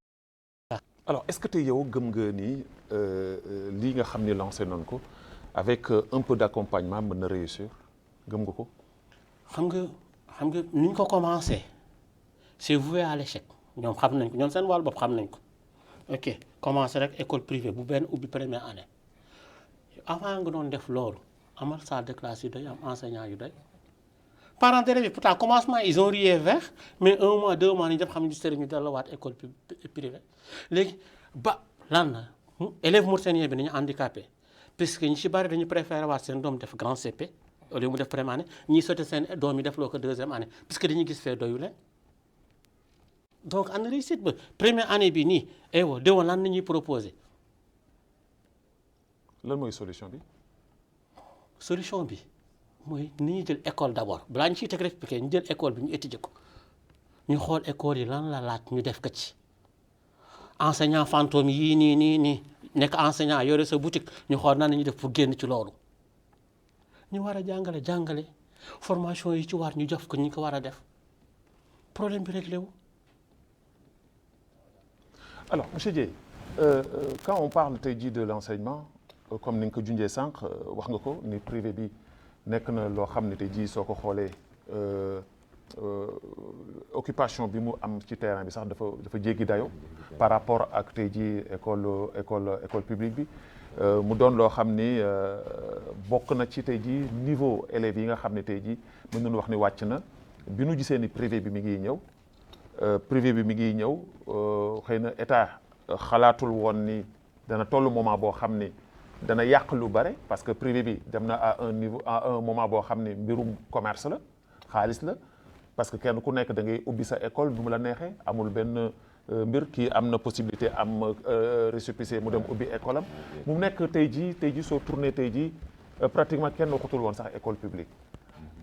alors est-ce que tey yow gëm nga ni lii nga xam ni lancé nañ ko avec un peu d'accompagnement mën na réussir gëm nga ko. xam nga ni ñu ko commencé c'est voué à l'échec ñoom xam nañ ko ñoom seen wàllu bopp xam nañ ko ok commencé rek école privée bu benn ubbi première année avant nga doon def loolu amal salle de classe yu doy am enseignant yu doy parents d'élèves bi pourtant commencement ils ont rié vert mais 1 mois 2 mois ni def xam ni sëriñ ñu delluwaat école privée léegi ba lan la élève mauritanien bi nañu handicapé puisque ñu ci bari dañu préféré waat seen doom def grand CP au lieu mu def première année ñiy sotti seen doom yi def loo ko deuxième année puisque dañuy gis fee doyu leen donc en réussite ba première année bi nii aywa déwoon lan la ñuy proposé. lan mooy solution bi. solution bi mooy ni ñuy jël école d'abord balaa ñu ciy teg expliqué ñu jël école bi ñu étudier ko ñu xool école yi lan la laaj ñu def ko ci enseignant fantôme yii nii nekk enseignant yore sa boutique ñu xool nan la ñuy def pour génn ci loolu. ñu war a jàngale formation yi ci war ñu jox ko ñu ko war a def problème bi réglé wu. alors monsieur Dieye quand on parle tey jii de l'enseignement comme ni nga ko junjee sànq wax nga ko ni privé bi nekk na loo xam ne tey jii soo ko xoolee occupation bi mu am ci terrain bi sax dafa jéggi dayo par rapport ak tey jii école publique bi. mu doon loo xam ni bokk na ci tey jii niveau élèves yi nga xam ne tey jii mën nañu wax ni wàcc na bi nu gisee ni privé bi mi ngi ñëw xëy na état xalaatul woon ni dana toll moment boo xam ni dana yàq lu bare parce que privé bi dem na à un moment boo xam ni mbirum commerce la xaalis la parce que kenn ku nekk da ngay ubbi sa école nu mu la neexee amul benn mbir kii am na possibilité am récépissé mu dem ubbi école am mu nekk tey jii soo tourné tey jii pratiquement kenn waxatul woon sax école publique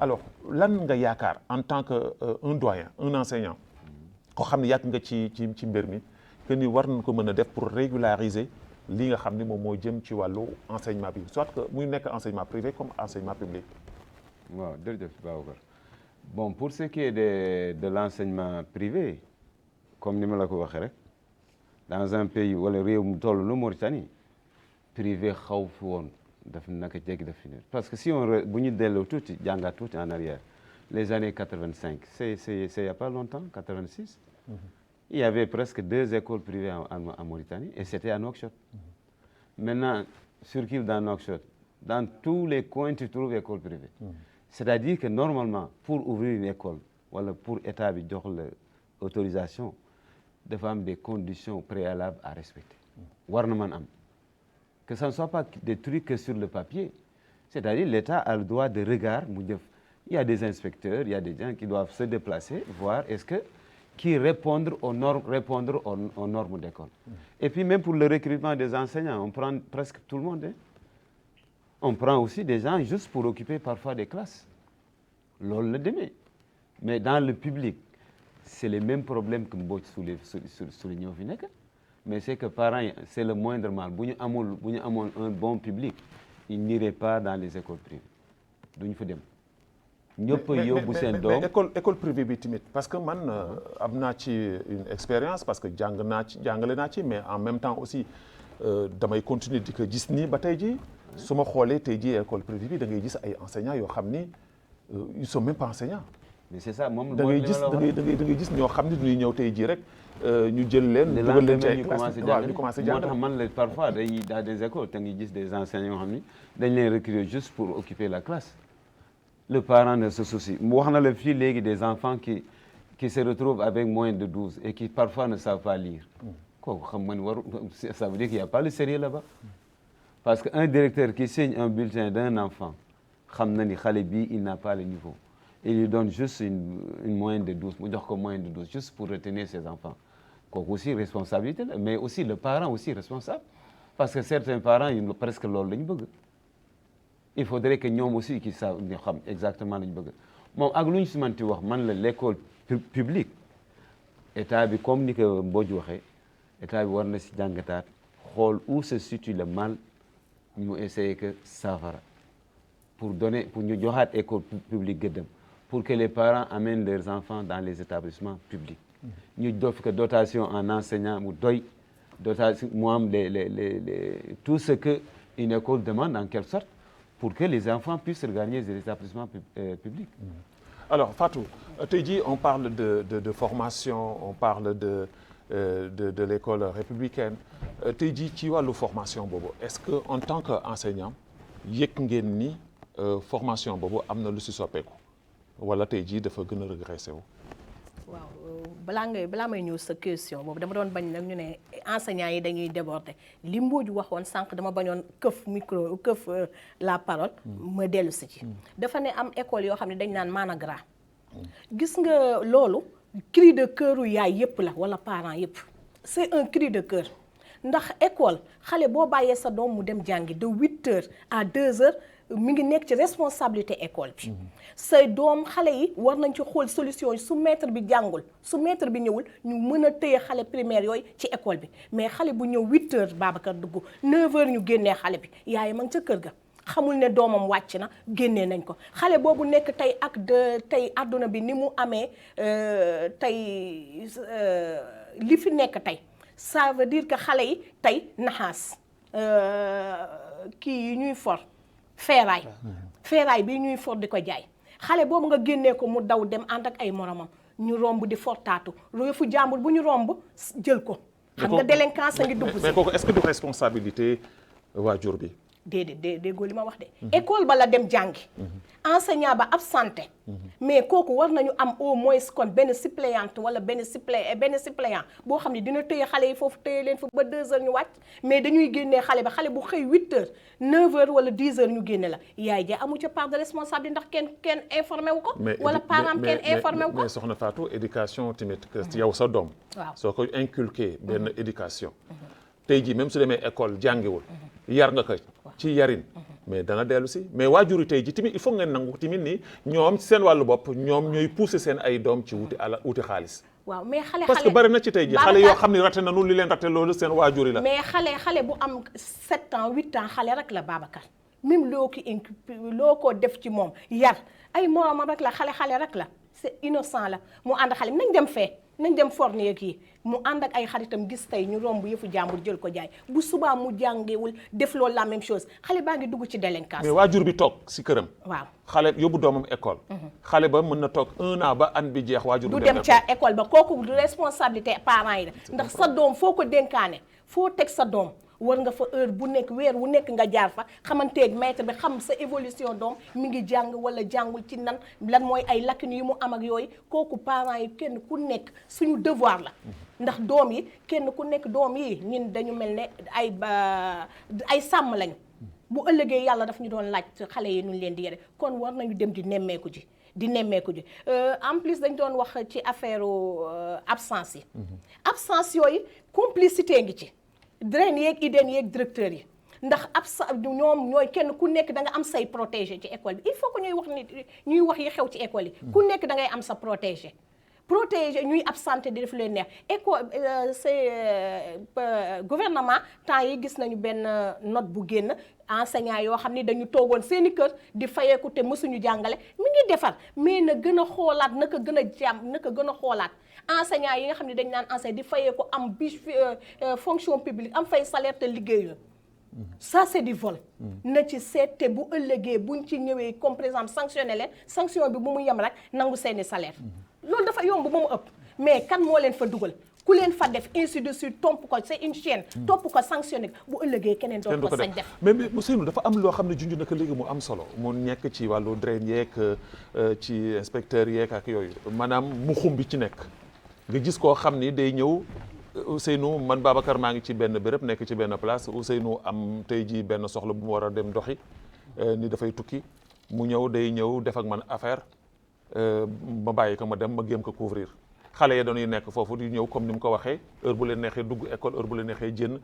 alors lan nga yaakaar en tant que un doyen un enseignant koo xam ne yàgg nga ci mbir mi que ni war nañ ko mën a def pour régulariser li nga xam ni moom moo jëm ci wàllu enseignement bi soit que muy nekk enseignement privé comme enseignement public. waaw jërëjëf Babacar bon pour ce qui est de l'enseignement privé comme ni ma la ko waxee rek dans un pays wala réew mu toll nu Mauritanie privé xaw fi woon daf naka jéggi daf fi ne parce que si on bu ñu delloo tuuti jàngaat tuuti en arrière les années 85 c'est il y a pas longtemps 86 il y avait presque 2 écoles privées en Mauritanie et c'était à Nouakchott maintenant circule dans Nouakchott dans tous les coins tu trouves école privée c'est-à-dire que normalement pour ouvrir une école wala pour état bi jox la autorisation dafa am des conditions préalables à respecter war na mën am que ça ne soit pas des trucs que sur le papier c'est-à-dire l'État a le droit de regard mu jëf il y a des inspecteurs il y a des gens qui doivent se déplacer voir est-ce que qui répondre aux normes d'école et puis même pour le recrutement des enseignants on prend presque tout le monde hein. On prend aussi des gens juste pour occuper parfois des classes loolu la demee mais dans le public c'est les mêmes problèmes que Mbodj souligné ñoo fi nekk mais c'est que parents yi c'est le moindre mal bu ñu amoon un bon public ils n'iraient pas dans les écoles privées duñ fa dem ñëpp a yóbbu seen doom école privée bi tamit parce que man am naa ci une expérience parce que jàngale naa ci mais en même temps aussi damay continuer di ko gis nii ba tey jii su ma xoolee tey jii école privée bi da ngay gis ay enseignants yoo xam ni ils sont même pas enseignants. mais c'est ça moom da ngay gis ñoo xam ni dañuy ñëw tey jii rek ñu jël leen. dugal leen ci ay classes ñu commencé jàng. moo tax man la parfois dans des écoles da ngay gis des enseignants yoo xam ni dañ leen recruter juste pour occuper la classe. Le parent ne se soucie wax na la fii léegi des enfants qui se retrouvent avec moins de 12 et qui parfois ne savent pas lire. kooku xam nga ni waru ça veut dire qu'il y a pas le sérieux là-bas. Parce qu'un directeur qui signe un bulletin d'un enfant xam na ni xale bi il n'a pas le niveau. Il lui donne juste une moyenne de 12 mu jox ko moyenne de 12 juste pour retenir ses enfants. kooku aussi responsabilité la mais aussi le parent aussi responsable parce que certains parents yi presque loolu la ñu bëgg. Il faudrait que ñoom aussi qu'ils savent ñu xam exactement lu ñu bëgg moom ak lu ñu si mënti wax man la l'école publique état bi comme ni ko Mbodj waxee état bi war na si jàngataat xool où se situe le mal ñu essayer que saafara pour ñu joxaat école publique gëddam pour que les parents amènent leurs enfants dans les établissements publics ñu def que dotation en enseignants mu doy dotation mu am tout ce que une école demande en quelque sorte pour que les enfants puissent regagner les établissements publics. Alors Fatou tey jii on parle de formation on parle de l'école républicaine tey jii ci wàllu formation boobu est-ce que en tant qu'enseignant yëg ngeen ni formation boobu am na lu si soppeeku wala tey jii dafa gën a régressé wu. waaw balaa may ñëw sa question boobu dama doon bañ nag ñu ne enseignants yi dañuy déborder li Mbodj waxoon sànq dama bañoon këf la parole ma dellu si ci dafa ne am école yoo xam ne dañ naan managra gis nga loolu cri de cœur yaay yëpp la wala parents yëpp c'est un cri de cœur ndax école xale boo bàyyee sa doom mu dem jàngi de 8h à 2h mi ngi nekk ci responsabilité école bi say doom xale yi war nañ ci xool solution yi su maître bi jàngul su maître bi ñëwul ñu mën a téye xale primaire yooyu ci école bi mais xale bu ñëw 8h Babacar dugg 9h ñu génnee xale bi yaay ma ngi ca kër ga xamul ne doomam wàcc na génnee nañ ko xale boobu nekk tey tey àdduna bi ni mu amee tey li fi nekk tey ça veut dire que xale yi tey naxaas kii yi ñuy for feeraay bi ñuy for di ko jaay xale boobu nga génnee ko mu daw dem ànd ak ay moromam ñu romb di fortaatu yëfu jàmbur bu ñu romb jël ko xam nga délinquance a ngi dugg si mais kooku est-ce que du responsabilité waajur bi déggoo li ma wax de école ba la dem jàngi enseignant ba absenté mais kooku war nañu am au moins kon benn suppléante wala benn suppléant boo xam ne dina tëye xale yi foofu tëye leen fa ba 2h ñu wàcc mais dañuy génnee xale ba xale bu xëy 8h 9h wala 10h ñu génne la yaay ja amu ca part de responsabilité ndax kenn informé wu ko wala parent kenn informé wu ko mais soxna Fatou éducation tamit yow sa doom waaw soo ko inculqué benn éducation tey jii même su demee école jàngiwul yar nga ko ci yarin mais dana dellu si mais waajur yi tey ji tamit il faut ngeen nangu tamit ni ñoom seen wàllu bopp ñoom ñooy pousser seen ay doom ci wuti xaalis waaw mais xale parce que bari na ci tey ji xale yoo xam ne raté na nu li leen raté loolu seen waajur yi la mais xale bu am 7 ans 8 ans xale rek la Babacar même loo ko def ci moom yar ay moromam rek la xale rek la c'est innocent la mu ànd xale nañ dem fee nañ dem fornier kii mu ànd ak ay xaritam gis tey ñu romb yëfu jàmbur jël ko jaay bu subaa mu jàngewul def loolu la même chose xale baa ngi dugg ci délinquance mais waajur bi toog si këram waaw xale yóbbu doomam école xale ba mën na toog 1 an ba an bi jeex waajur du dem ca école ba kooku du responsabilité parents yi la ndax sa doom foo ko dénkaane foo teg sa doom war nga fa heure bu nekk weer wu nekk nga jaar fa xamanteeg maître bi xam sa évolution doom mi ngi jàng wala jàngul ci lan mooy ay lacunes yu mu am ak yooyu kooku parents yi kenn ku nekk suñu devoir la ndax doom yi kenn ku nekk doom yi ñun dañu mel ne ay sàmm lañu bu ëllëgee yàlla daf ñu doon laaj xale yi nuñ leen di yare kon war nañu dem di nemmeeku ji en plus dañ doon wax ci affaire absence yi absence yooyu complicité ngi ci drain yeeg ideen yeeg directeur yi ndax ñoom ñooy kenn ku nekk da nga am say protégé ci école bi il faut que ñuy wax yi xew ci école yi ku nekk da ngay am sa protégé ñuy absenté di def leen neex école gouvernement temps yi gis nañu benn note bu génn enseignant yoo xam ni dañu toogoon seeni kër di fayeeku te mësuñu jàngale mi ngi defar mais na gën a xoolaat naka gën a xoolaat enseignant yi nga xam ne dañ naan enseignant di fayeeku am fonction publique am fay salaire te liggéeyu ça c'est du vol na ci seete bu ëllëgee buñ ci ñëwee comme par exemple sanctionné leen sanction bi bu mu yem rek nangu seeni salaire loolu dafa yomb ba mu ëpp mais kan moo leen fa dugal ku leen fa def ainsi de suite topp ko c'est une chaîne topp ko sanctionné bu ëllëgee keneen doon ko sañ def mais Ousseynou dafa am loo xam ne junj naka léegi mu am solo mu nekk ci wàllu drain yeeg ci inspecteur yeeg ak yooyu maanaam mu xum bi ci nekk nga gis koo xam ni day ñëw Ousseynou man Babacar maa ngi ci benn béréb nekk ci benn place Ousseynou am tey jii benn soxla bu mu war a dem doxi ni dafay tukki mu ñëw day ñëw def ak man affaire ma bàyyi ko ma dem ma géem ko couvrir xale ya dañuy nekk foofu di ñëw comme ni mu ko waxee heure bu leen neexee dugg école heure bu leen neexee génn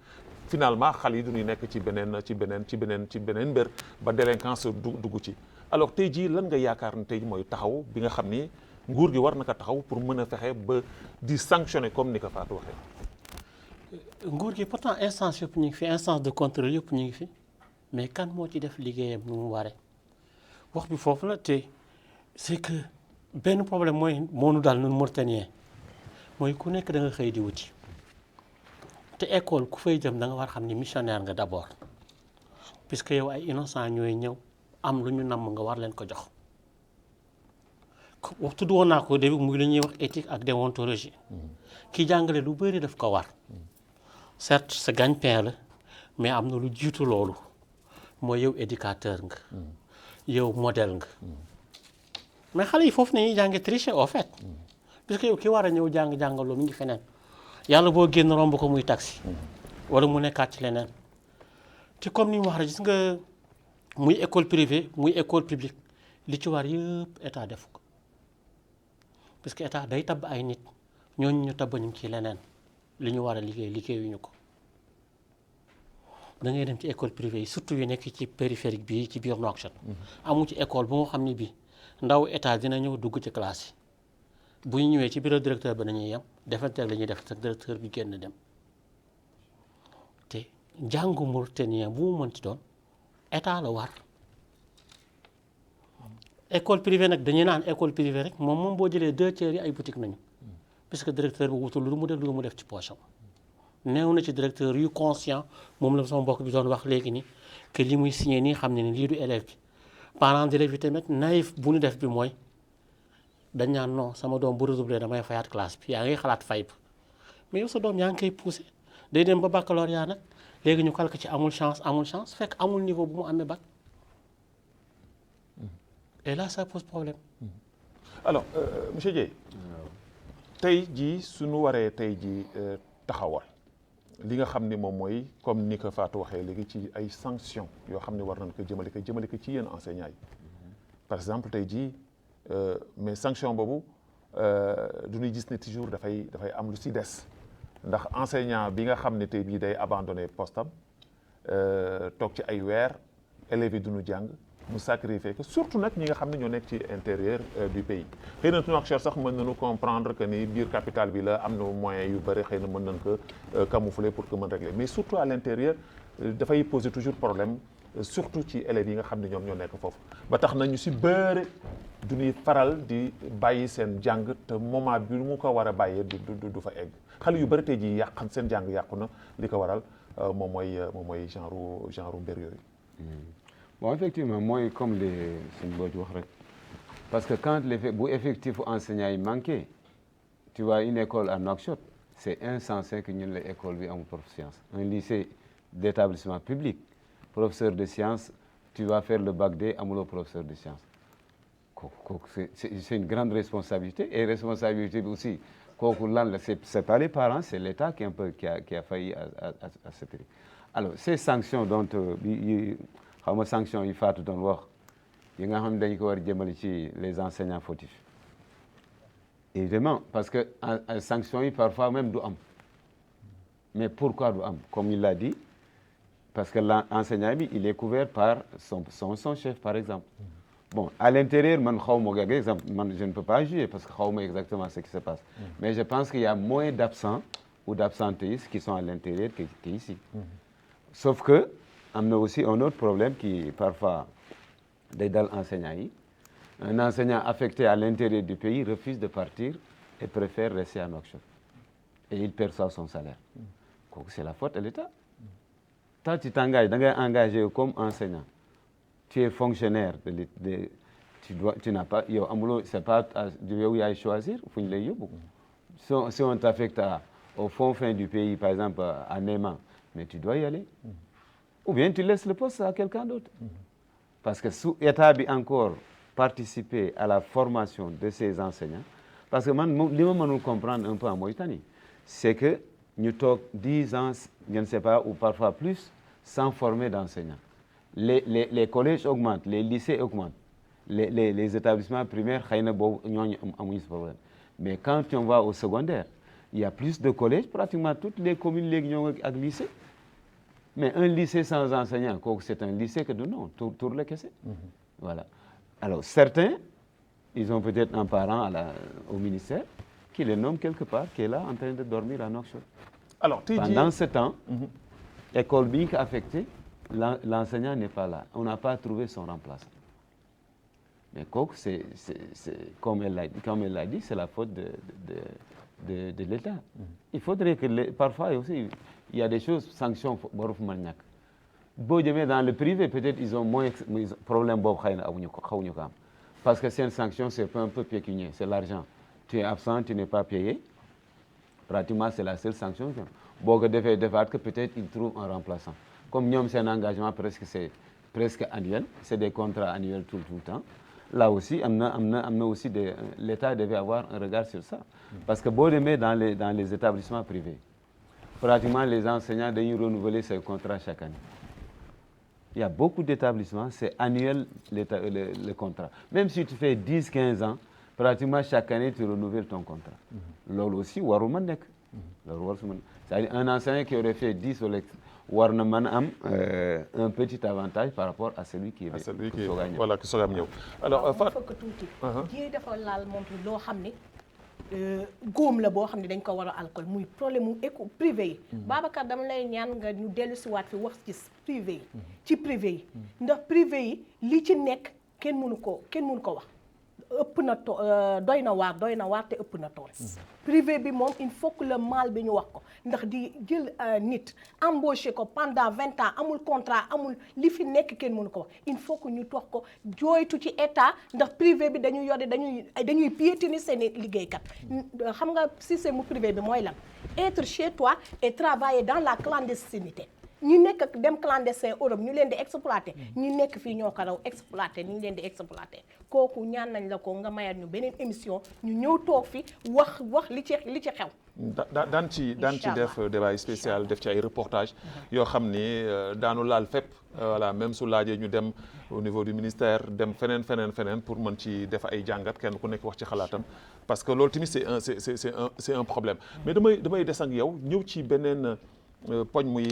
finalement xale yi dañuy nekk ci beneen mbir ba délinquance dugg ci alors tey jii lan nga yaakaar ne tey mooy taxaw bi nga xam ni nguur gi war na ko taxaw pour mën a fexe ba di sanctionner comme ni ko Fatou waxee. nguur gi pourtant instance yëpp ñu ngi fi instance de contrôle yëpp ñu ngi fi mais kan moo ci def liggéeyam nu mu waree wax bi foofu la te c'est que benn problème mooy moo nu daal ñun Mauritanien mooy ku nekk da nga xëy di wuti te école ku fay dem da nga war xam ni missionnaire nga d'abord puisque yow ay innocent ñooy ñëw am lu ñu namm nga war leen ko jox wax tudd woon naa ko début muy li ñuy wax éthique ak déontologie ki jàngale lu bëri daf ko war certes sa gagne-pain la mais am na lu jiitu loolu mooy yow éducateur nga yow modèle nga mais xale yi foofu nañuy jànge tricher au fait puisque yow ki war a ñëw jàngaloo mi ngi feneen yàlla boo génn romb ko muy taxi wala mu nekkaat ci leneen te comme ni mu wax rek gis nga muy école privée muy école publique li ci war yëpp état def ko parce que état day tabb ay nit ñooñu ñu tabb ñu ci leneen li ñu war a liggéeyuñu ko da ngay dem ci école privée yi surtout yu nekk ci périphérique bi ci biir Nouakchott amu ci école bu nga xam ne bii ndaw état dina ñëw dugg ci classe yi bu ñu ñëwee ci bureau directeur ba dañuy yem defanteeg la ñuy def te directeur bi génn dem te njàngu mauritanien bu mu mënti doon état la war école privée nag dañuy naan école privée rek moom boo jëlee 2 tiers yi ay boutique nañu puisque directeur bi wutul lu mu def ci poche am néew na ci directeur yu conscient moom la sama mbokk bi doon wax léegi ni que li muy signé nii xam ne ni lii du élève bi parents d'élèves bi tamit naïf bu ñu def bi mooy dañ naan non sama doom bu redoublé damay fayaat classe bi yaa ngi xalaat fay ba mais yow sa doom yaa ngi koy poussé day dem ba baccalauréat nag léegi ñu calque ci amul chance fekk amul niveau bu mu amee bac et là ça pose problème. alors monsieur Dieye tey jii suñu waree tey jii taxawal li nga xam ni moom mooy comme ni ko Fatou waxee léegi ci ay sanctions yoo xam ne war nañ ko jëmale ko ci yéen enseignants yi par exemple tey jii mais sanction boobu du ñuy gis ne toujours dafay am lu si des ndax enseignant bi nga xam ne tey bii day abandonné postam toog ci ay weer élèves yi duñu jàng mu sacrifié que surtout nag ñi nga xam ne ñoo nekk ci intérieur du pays xëy na Nouakchott sax mën nañu comprendre que ni biir capitale bi la am na moyens yu bëri xëy na mën nañ ko camoufler pour que mën régler mais surtout à l'intérieur dafay poser toujours problème surtout ci élèves yi nga xam ne ñoom ñoo nekk foofu ba tax na ñu si bëri du ñuy faral di bàyyi seen jàng te moment bi mu ko war a bàyyee du fa egg xale yu bëri tey ji yàq seen jàng yàqu na li ko waral moom mooy genre mbir yooyu. Bon, effectivement, moi, comme les parce que quand l'effectif enseignant manquait, tu vois, une école à Nouakchott, c'est insensé que nous ayons l'école en prof de sciences. Un lycée d'établissement public, professeur de sciences, tu vas faire le bac D à mon professeur de sciences. C'est une grande responsabilité. Et responsabilité aussi, ce n'est pas les parents, c'est l'État qui a failli à cette. Alors, ces sanctions dont xaw ma sanction yi Fatou doon wax yi nga xam ne dañu ko war a jëmale ci les enseignants fautifs évidemment parce que sanction yi parfois même du am mais pourquoi du am comme il l'a dit parce que l'enseignant bi il est couvert par son chef par exemple bon à l'intérieur man xaw ma exemple man je ne peux pas juger parce que xaw ma exactement ce qui se passe mais je pense qu'il y a moins d'absents ou d'absentéistes qui sont à l'intérieur qu'ici sauf que am na aussi un autre problème qui parfois day dal enseignant yi un enseignant affecté à l'intérieur du pays refuse de partir et préfère rester à Nouakchott et il perçoit son salaire kooku c'est la faute de l'État toi tu t'engages da ngay engagé comme enseignant tu es fonctionnaire tu n'as pas yow amuloo c'est pas yow yaay choisir fu ñu lay yóbbu si on t'affecte au fin du pays, par exemple à Néma, mais tu dois y aller. Ou bien tu laisses le poste à quelqu'un d'autre. Parce que sous l'État a encore participé à la formation de ces enseignants, parce que moi, je comprendre un peu en Mauritanie, c'est que nous avons 10 ans, je ne sais pas, ou parfois plus, sans former d'enseignants. Les collèges augmentent, les lycées augmentent, les établissements primaires, problème. Mais quand on va au secondaire, il y a plus de collèges, pratiquement toutes les communes, les lycées. Mais un lycée sans enseignants, c'est un lycée que de nom, tout le cassé. Voilà. Alors certains, ils ont peut-être un parent au ministère qui les nomme quelque part, qui est là en train de dormir à Nouakchott. Alors, pendant ce temps, l'école BIC affectée, l'enseignant n'est pas là. On n'a pas trouvé son remplaçant. Mais comme elle l'a dit, c'est la faute de l'État. Il faudrait que parfois aussi, il y a des choses, sanctions, dans le privé, peut-être ils ont moins de problèmes. Parce que c'est une sanction, c'est un peu pécunier, c'est l'argent. Tu es absent, tu n'es pas payé. Pratiquement, c'est la seule sanction. Que peut-être ils trouvent un remplaçant. Comme nous, c'est un engagement c'est presque annuel, c'est des contrats annuels tout le temps. Là aussi, l'État devait avoir un regard sur ça. Parce que dans les établissements privés, pratiquement les enseignants doivent renouveler ces contrats chaque année. Il y a beaucoup d'établissements, c'est annuel le contrat. Même si tu fais 10-15 ans, pratiquement chaque année, tu renouvelles ton contrat. Là aussi, c'est-à-dire un enseignant qui aurait fait 10 un petit avantage par rapport à celui qui est voilà, qui sera mieux. Alors, il faut que tout le dafa laal moom loo xam ne góom la boo xam ne dañ ko war a alcool muy problème mu privé yi. Babacar dama lay ñaan nga ñu dellu si waat fi wax ci privé yi. ci privé yi ndax privé yi li ci nekk kenn mënu ko wax. ëpp na doy na waar te ëpp na tool. privé bi moom il faut que le mal bi ñu wax ko ndax di jël nit embauché ko pendant 20 ans amul contrat amul li fi nekk kenn mënu ko wax il faut que ñu toog ko jooytu ci état ndax privé bi dañuy piétiner seen liggéeykat. xam nga système mu privé bi mooy lan être chez toi et travailler dans la clandestinité. ñi nekk dem clandestin Europe ñu leen di exploiter ñi nekk fii ñoo ko raw exploiter ñu leen di exploiter kooku ñaan nañ la ko nga mayal ñu beneen émission ñu ñëw toog fi wax li ci xew. daan ci def débat spécial def ci ay reportage yoo xam ni daanu laal fépp voilà même su laajee ñu dem au niveau du ministère dem feneen pour mën ci def ay jàngat kenn ku nekk wax ci xalaatam parce que loolu tamit c'est un problème mais damay des ak yow ñëw ci beneen poñ muy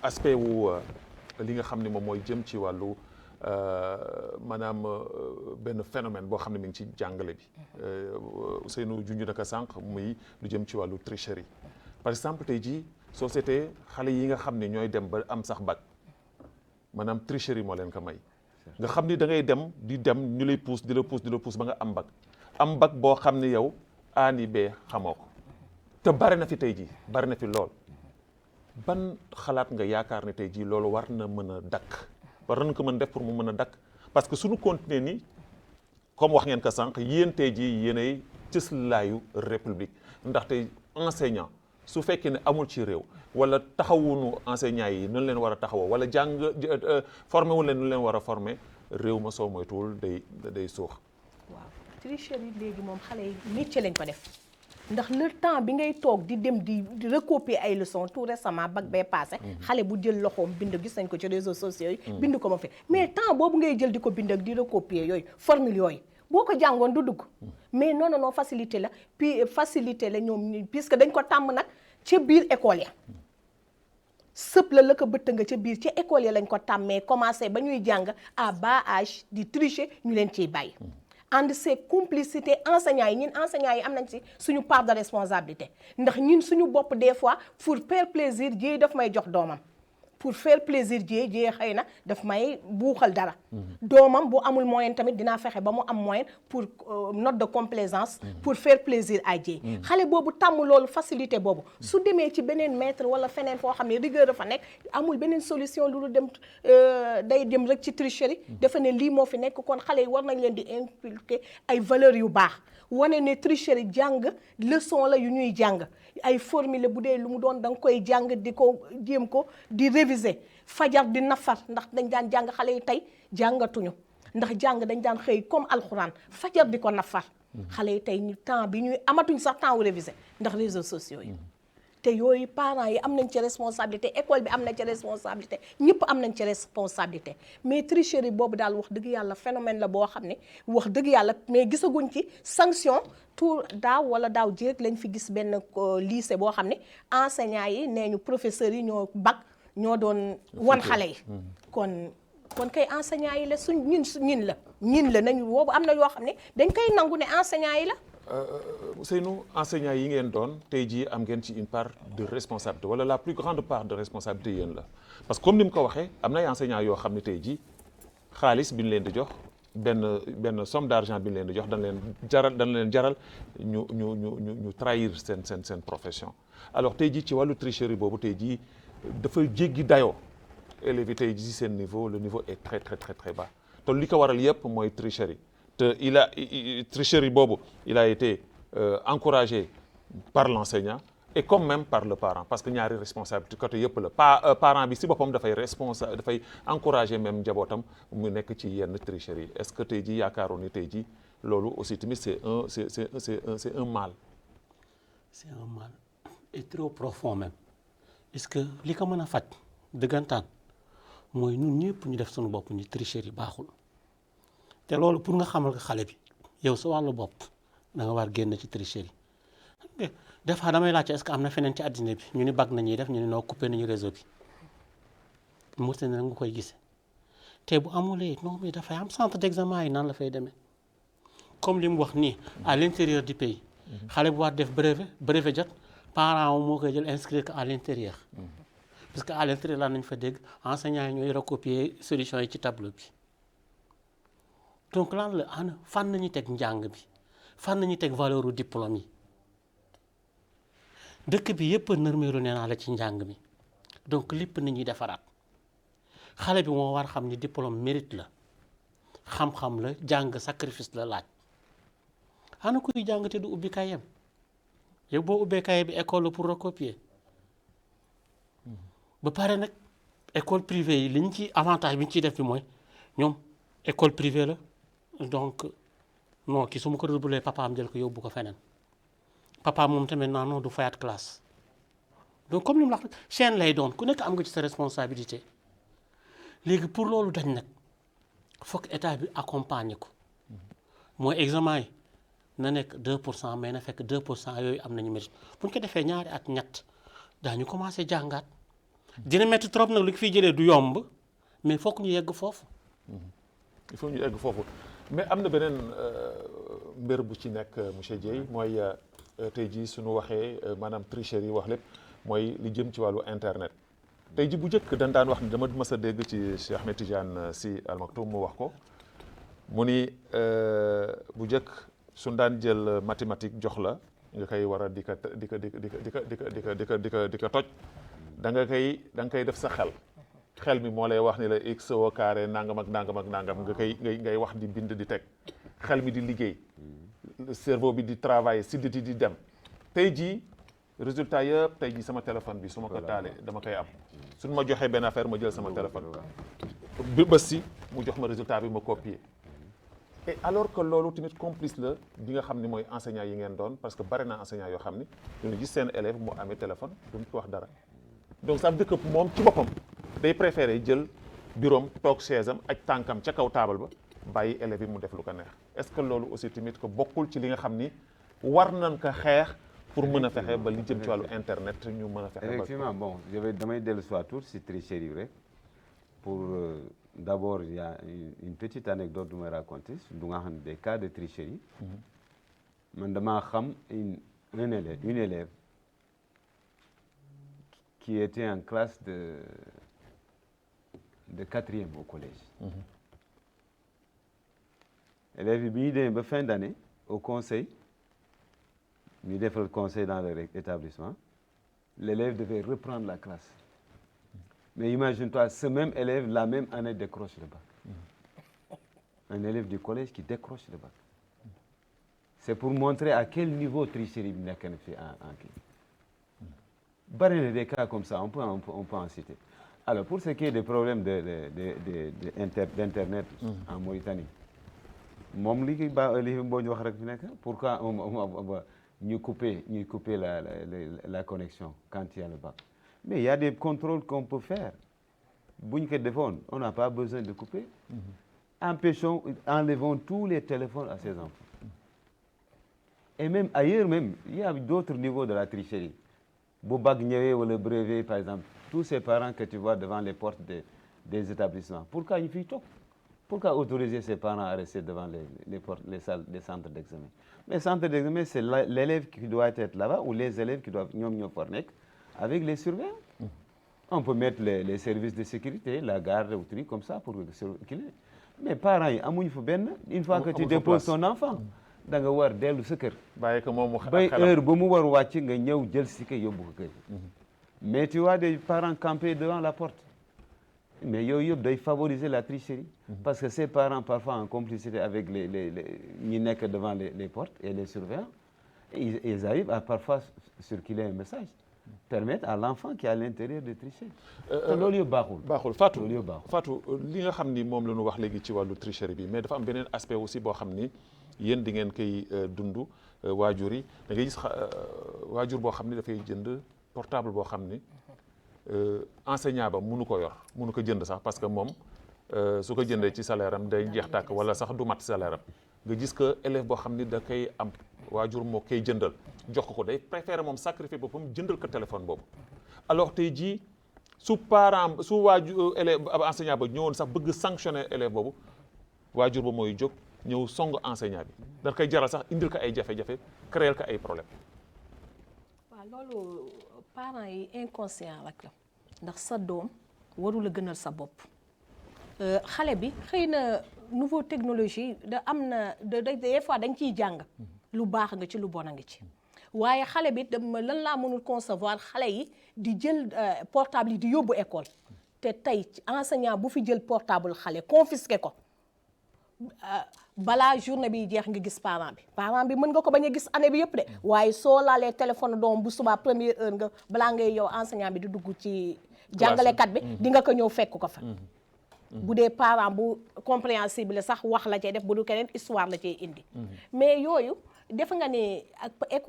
aspect wu li nga xam ne moom mooy jëm ci wàllu maanaam benn phénomène boo xam ne mi ngi ci jàngale bi Ousseynou junj naka sànq muy lu jëm ci wàllu tricherie par exemple tey jii société xale yi nga xam ne ñooy dem ba am sax bac maanaam tricherie moo leen ko may nga xam ni da ngay dem ñu lay pousse di la pousse ba nga am bac boo xam ne yow A ni B xamoo ko te bari na fi tey jii bari na fi lool ban xalaat nga yaakaar ne tey jii loolu war na mën a dakk war nañ ko mën def pour mu mën a dakk parce que suñu continuer ni comme wax ngeen ko sànq yéen tey jii yéenay cëslaayu république ndax tey enseignant su fekkee ne amul ci réew wala taxawunu enseignant yi nu leen war a taxawoo wala formé wu leen nu leen war a formé réew ma soo moytuwul day suux. waaw tricherie léegi moom xale yi métier lañ ko def. ndax le temps bi ngay toog di dem di recopier ay leçons tout récemment bac bee passé xale bu jël loxoom bind gis nañ ko ci réseaux sociaux yi bind ko ma fi mais temps boobu ngay jël di ko bind ak di recopier yooyu formule yooyu boo ko jàngoon du dugg mais non facilité la puis facilité la ñoom puisque dañ ko tàmm nag ca biir école ya sëpp la ko bëtt nga ca biir ca école ya lañ ko tàmmee commencé ba ñuy jàng à bas âge di tricher ñu leen ciy bàyyi and ces complicité enseignants yi ñun enseignants yi am nañ ci suñu part de responsabilité ndax ñun suñu bopp des fois pour faire plaisir jiy daf may jox doomam pour faire plaisir jee xëy na daf may buuxal dara doomam bu amul moyen tamit dinaa fexe ba mu am moyen pour note de complaisance pour faire plaisir à jee xale boobu tàmm loolu facilité boobu su demee ci beneen maître wala feneen foo xam ne rigueur dafa nekk amul beneen solution lu dem day dem rek ci tricherie dafa ne lii moo fi nekk kon xale yi war nañ leen di inculquer ay valeurs yu baax wane ne tricherie jàng leçon la yu ñuy jàng ay formule bu dee lu mu doon da nga koy jàng di ko jéem ko di réviser fajar di nafar ndax dañ daan jàng xale yi tey jàngatuñu ndax jàng dañ daan xëy comme alxuraan fajar di ko nafar xale yi tey ñu temps bi ñuy amatuñ sax temps wu réviser ndax réseaux sociaux yi te yooyu parents yi am nañ ci responsabilité école bi am na ci responsabilité ñëpp am nañ ci responsabilité mais tricherie boobu daal wax dëgg yàlla phénomène la boo xam ne wax dëgg yàlla mais gisaguñ ci sanction tout daaw wala daaw jéeg lañ fi gis benn lycée boo xam ne enseignants yi nee ñu professeurs yi ñoo bac ñoo doon wan xale yi kon kay enseignants yi la suñ ñin la nañu boobu am na yoo xam ne dañ koy nangu ne enseignants yi la Ousseynou enseignants yi ngeen doon tey jii am ngeen ci une part de responsabilité wala la plus grande part de responsabilité yéen la parce que comme ni mu ko waxee am na ay enseignants yoo xam ne tey jii xaalis bi ñu leen di jox benn somme d'argent bi ñu leen di jox dañ leen jaral ñu trahir seen profession alors tey jii ci wàllu tricherie boobu tey jii dafa jéggi dayoo élèves yi tey jii seen niveau le niveau est très très très très bas te li ko waral yëpp mooy tricherie te tricherie boobu il a été encouragé par l'enseignant et comme même par le parent parce que ñaari responsabilité côté yëpp la parent bi si boppam dafay encouragé même njabootam mu nekk ci yenn tricherie yi est-ce que tey jii yaakaaroon ni tey jii loolu aussi tamit c'est un mal. C'est un mal et trop profond même est-ce que li ko mën a faj dëggantaan mooy ñun ñëpp ñu def suñu bopp ñu tricherie baaxul. te loolu pour nga xamal ko xale bi yow sa wàllu bopp da nga war génn ci tricherie des fois damay laajte est-ce que am na feneen ci àddina bi ñu ni bag nañuy def ñu ni noo coupé nañu réseau bi Mauritanie na nga koy gisee te bu amulee non mais dafay am centre d'examen yi nan la fay demee comme li mu wax nii à l'intérieur du pays xale bu war def brevet jot parent moo koy jël inscrire ko à l'intérieur parce que à l'intérieur la nañ fa dégg enseignants yi ñooy recopier solution yi ci tableau bi donc lan la ana fan nañu teg njàng bi fan nañu teg valeur u diplôme yi dëkk bi yëpp nërmeeru nee naa la ci njàng mi donc lépp nañuy defaraat xale bi moo war xam ni diplôme mérite la xam-xam la jàng sacrifice la laaj ana kuy jàng te du ubbi kayam yow boo ubbee kaye bi école la pour recopier ba pare nag école privée yi liñ ci avantage bi ñu ciy def bi mooy ñoom école privée la donc non kii su ma ko redoubler papaam jël ko yóbbu ko feneen papaam moom tamit non du fayaat classe donc comme ni mu la wax chaîne lay doon ku nekk am nga ci sa responsabilité léegi pour loolu dañ nag fokk état bi accompagner ko mooy examen yi na nekk 2% mais na fekk 2% yooyu am nañu mérite bu ñu ko defee ñaari at ñett daañu commencé jàngaat dina métti trop nag li ko fiy jëlee du yomb mais fokk ñu yegg foofu. il faut ñu egg foofu mais am na beneen mbir bu ci nekk monsieur Dieye mooy tey jii suñu waxee maanaam tricherie wax lépp mooy li jëm ci wàllu internet tey ji bu njëkk dañ daan wax ni dama mës a dégg ci Cheikh Ahmed Tidiane Sy Al Maktoum mu wax ko mu ni bu njëkk suñ daan jël mathématique jox la nga koy war a di ko toj da nga koy def sa xel mi moo lay wax ni la x au carré nangam ak nangam ak nangam nga koy ngay wax di bind di teg xel mi di liggéey cerveau bi di travailler sidditi di dem tey jii résultat yëpp tey jii sama téléphone bi su ma ko taalee dama koy am suñu ma joxee benn affaire ma jël sama téléphone bi bës si mu jox ma résultat bi ma copier et alors que loolu tamit complice la bi nga xam ni mooy enseignant yi ngeen doon parce que bari na enseignant yoo xam ni dañu gis seen élève moo amee téléphone duñ ko wax dara donc ça veut dire que moom ci boppam day préféré jël bureau toog chaise am ak tànkam ca kaw taabal ba bàyyi élèves yi mu def lu ko neex est-ce que loolu aussi tamit que bokkul ci li nga xam ni war nañ ko xeex pour mën a fexe ba li jëm ci wàllu internet ñu mën a fexe ba. effectivement bon damay dellu soit tour si tricherie rek pour d'abord il y a une petite anecdote du may raconter du nga xam ne des cas de tricherie man damaa xam une élève qui était en classe de de 4e au collège. Élèves yi bi ñu demee ba fin d'année au conseil ñu defal conseil dans leur établissement l'élève devait reprendre la classe. Mais imagine-toi, ce même élève, la même année, décroche le bac. Un élève du collège qui décroche le bac. C'est pour montrer à quel niveau tricherie bi nekk na fi en kii. Bari na des cas comme ça, on peut en citer. Alors, pour ce qui est des problèmes d'internet en Mauritanie, moom li boo ñu wax rek fi nekk pourquoi ñu couper la connexion quand il y a le bac. Mais il y a des contrôles qu'on peut faire. Bu ñu ko defoon, on n'a pas besoin de couper. Enlevons tous les téléphones à ces enfants. Et même ailleurs même, il y a d'autres niveaux de la tricherie. Bu bac ñëwee wala brevet par exemple, tous ces parents que tu vois devant les portes des établissements, pourquoi ñu fiy toog? Pourquoi autoriser ces parents à rester devant les portes, les salles, des centres d'examen? Mais centre d'examen, c'est l'élève qui doit être là-bas ou les élèves qui doivent ñoo far nekk avec les surveillants. On peut mettre les services de sécurité, la garde ou truc comme ça pour circuler. Mais parents yi amuñu fa benn. Une fois que tu déposes ton enfant, da nga war dellu sa kër. bàyyi ko moom bay heure ba mu war wàcc nga ñëw jël si ko yóbbu ko kër. Mais tu vois des parents camper devant la porte. Mais yooyu yëpp day favoriser la tricherie. Parce que ces parents parfois en complicité avec ñi nekk devant les portes et les surveillants, ils arrivent à parfois circuler un message. Permettre à l'enfant qui est à l'intérieur de tricher. te loolu yëpp baaxul. Fatou loolu yëpp baaxul. Fatou li nga xam ni moom la ñu wax léegi ci wàllu tricherie bi mais dafa am beneen aspect aussi boo xam ni yéen di ngeen koy dund waajur yi da ngay gis waajur boo xam ni dafay jënd portable boo xam ni enseignant ba mënu ko yor mënu ko jënd sax parce que moom su ko jëndee ci salaire am day jeex tàkk wala sax du mat salaire am nga gis que élève boo xam ni da koy am waajur moo koy jëndal jox ko day préférer moom sacrifier boppam jëndal ko téléphone boobu. Alors tey jii su parent su waajur élève enseignant ba ñëwoon sax bëgg sanctionner élève boobu waajur ba mooy jóg ñëw song enseignant bi da koy jaral sax indil ko ay jafe-jafe créer ko ay problème. waaw loolu parents yi inconscient rek la ndax sa doom warul a gënal sa bopp. xale bi xëy na nouveau technologie da am na des fois dañ ciy jàng lu baax nga ci lu bon a ngi ci waaye xale bi lan laa mënul concevoir xale yi di jël portable yi di yóbbu école te tey enseignant bu fi jël portable xale confisqué ko balaa journée bi jeex nga gis parent bi mën nga ko bañ a gis année bi yëpp de waaye soo laalee téléphone doom bu subaa première heure nga balaa ngay yow enseignant bi di dugg ci jàngalekat bi di nga ko ñëw fekk ko fa. bu dee parent bu compréhensible sax wax la cay def bu du keneen histoire la cay indi. mais yooyu def nga ne ak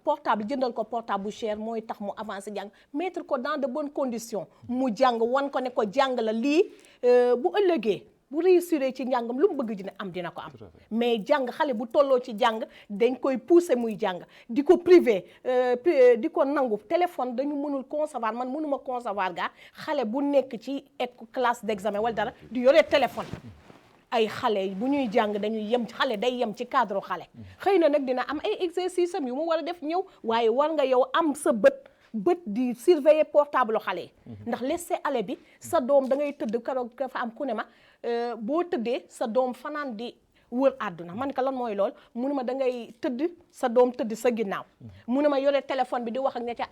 portable jëndal ko portable bu cher mooy tax mu avancer jàng mettre ko dans de bonnes conditions mu jàng wan ko ne ko jàng la lii bu ëllëgee bu réussir ci njàngam lu mu bëgg dina ko am. mais jàng xale bu tolloo ci jàng dañ koy pousser muy jàng di ko privé di ko nangu téléphone dañu mënul concevoir man mënuma concevoir gaa xale bu nekk ci classe d'examen wala dara di yore téléphone. ay xale bu ñuy jàng dañuy yem xale day yem ci cadre xale. xëy na nag dina am ay exercice am yu mu war a def ñëw waaye war nga yow am sa bët di surveiller portable xale yi. ndax laisser aller bi sa doom da ngay tëdd keroog dafa am ku ne ma boo tëddee sa doom fanaan di wër àdduna man ka lan mooy lool mu ne ma da ngay tëdd sa doom tëdd sa ginnaaw. mu ne ma yore téléphone bi di wax ak ña ca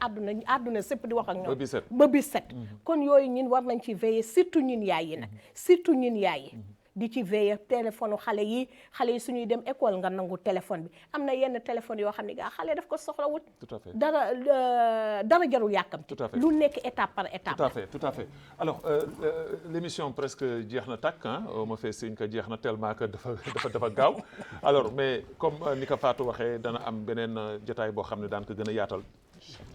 àdduna sëpp di wax ak ñoom. ba bis set kon yooyu ñun war nañ ci veiller surtout ñun yaay yi nag surtout ñun yaay yi. di ci veiller téléphone xale yi suñuy dem école nga nangu téléphone bi am na yenn téléphone yoo xam ne gaa xale daf ko soxlawut. tout à fait dara jarul yàkkamti. tout à fait lu nekk étape par étape. tout à fait alors l'émission presque jeex na tàkk ma fee signe que jeex na tellement que dafa gaaw alors mais comme ni ko Fatou waxee dana am beneen jotaay boo xam ne daan ko gën a yaatal.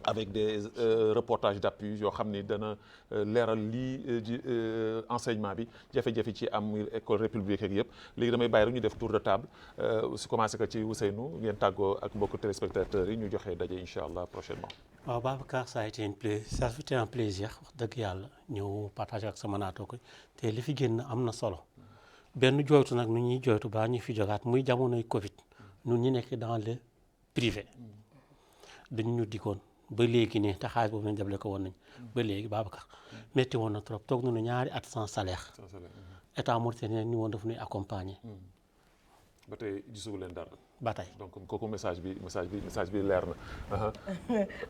avec des reportages d'appui yoo xam ni dana leeral lii ji enseignement bi jafe-jafe ci am école république ak yëpp léegi damay bàyyi rek ñu def tour de table su commencé ko ci Ousseynou ngeen tàggoo ak mbokku téléspectateurs yi ñu joxe daje incha allah prochainement. waaw Babacar ça a été un plaisir wax dëgg yàlla ñëw partager ak sama naatoo ko te li fi génn am na solo benn jooytu nag nu ñuy jooytu baa ñu fi jogaat muy jamonoy Covid ñun ñi nekk dans le privé. dañu ñu dikkoon ba léegi ne te xaalis boobu nañ débloqué ko woon nañ ba léegi Babacar métti woon na trop toog nañu ñaari at sans salaire état mauritanien ni woon daf ñuy accompagner. ba tey gisagu leen dara. ba tey donc kooku message bi leer na.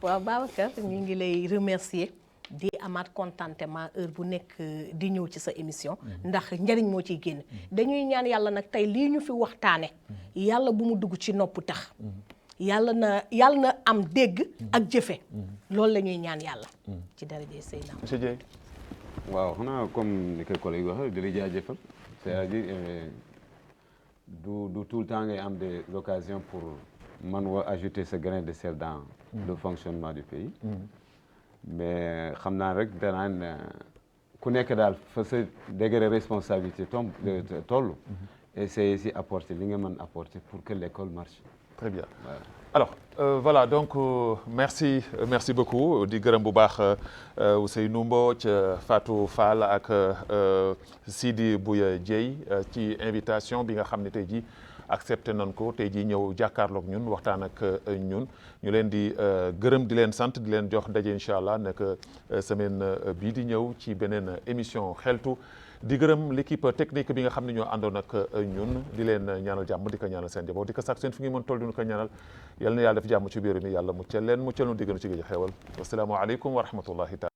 waaw Babacar ñu ngi lay remercier di amaat contentement heure bu nekk di ñëw ci sa émission ndax njëriñ moo ciy génn dañuy ñaan yàlla nag tey lii ñu fi waxtaane yàlla bu mu dugg ci nopp tax yàlla na am dégg ak jëfe loolu la ñuy ñaan yàlla ci daraje Seydina monsieur Dieye. waaw xanaa comme ni ko collègue waxee di la jaajëfal c'est-à-dire du tout le temps ngay am des occasions pour man wa ajouter ce grain de sel dans le fonctionnement du pays mais xam naa rek danaan ku nekk daal fa sa degré responsabilité toll essayer si apporter li nga mën apporter pour que l'école marche. Très bien. Voilà. Alors voilà donc merci beaucoup di gërëm bu baax Ousseynou Mbodj Fatou Fall ak Sidi Bouya Dieye ci invitation bi nga xam ne tey jii accepté nañ ko tey jii ñëw jàkkaarloog ñun waxtaan ak ñun ñu leen di gërëm di leen sant di leen jox daje incha allah nekk semaine bii di ñëw ci beneen émission xeltu di gërëm l'équipe technique bi nga xam ne ñoo àndoon ak ñun di leen ñaanal jàmm di ko ñaanal seen njaboot di ko sàkk seen fi ngi mën toll di ko ñaanal yal na yàlla def jàmm ci biir mi yàlla muccal leen muccal nu digg nu ci géej xewal wasalaamu aleykum wa rahmatullahi taala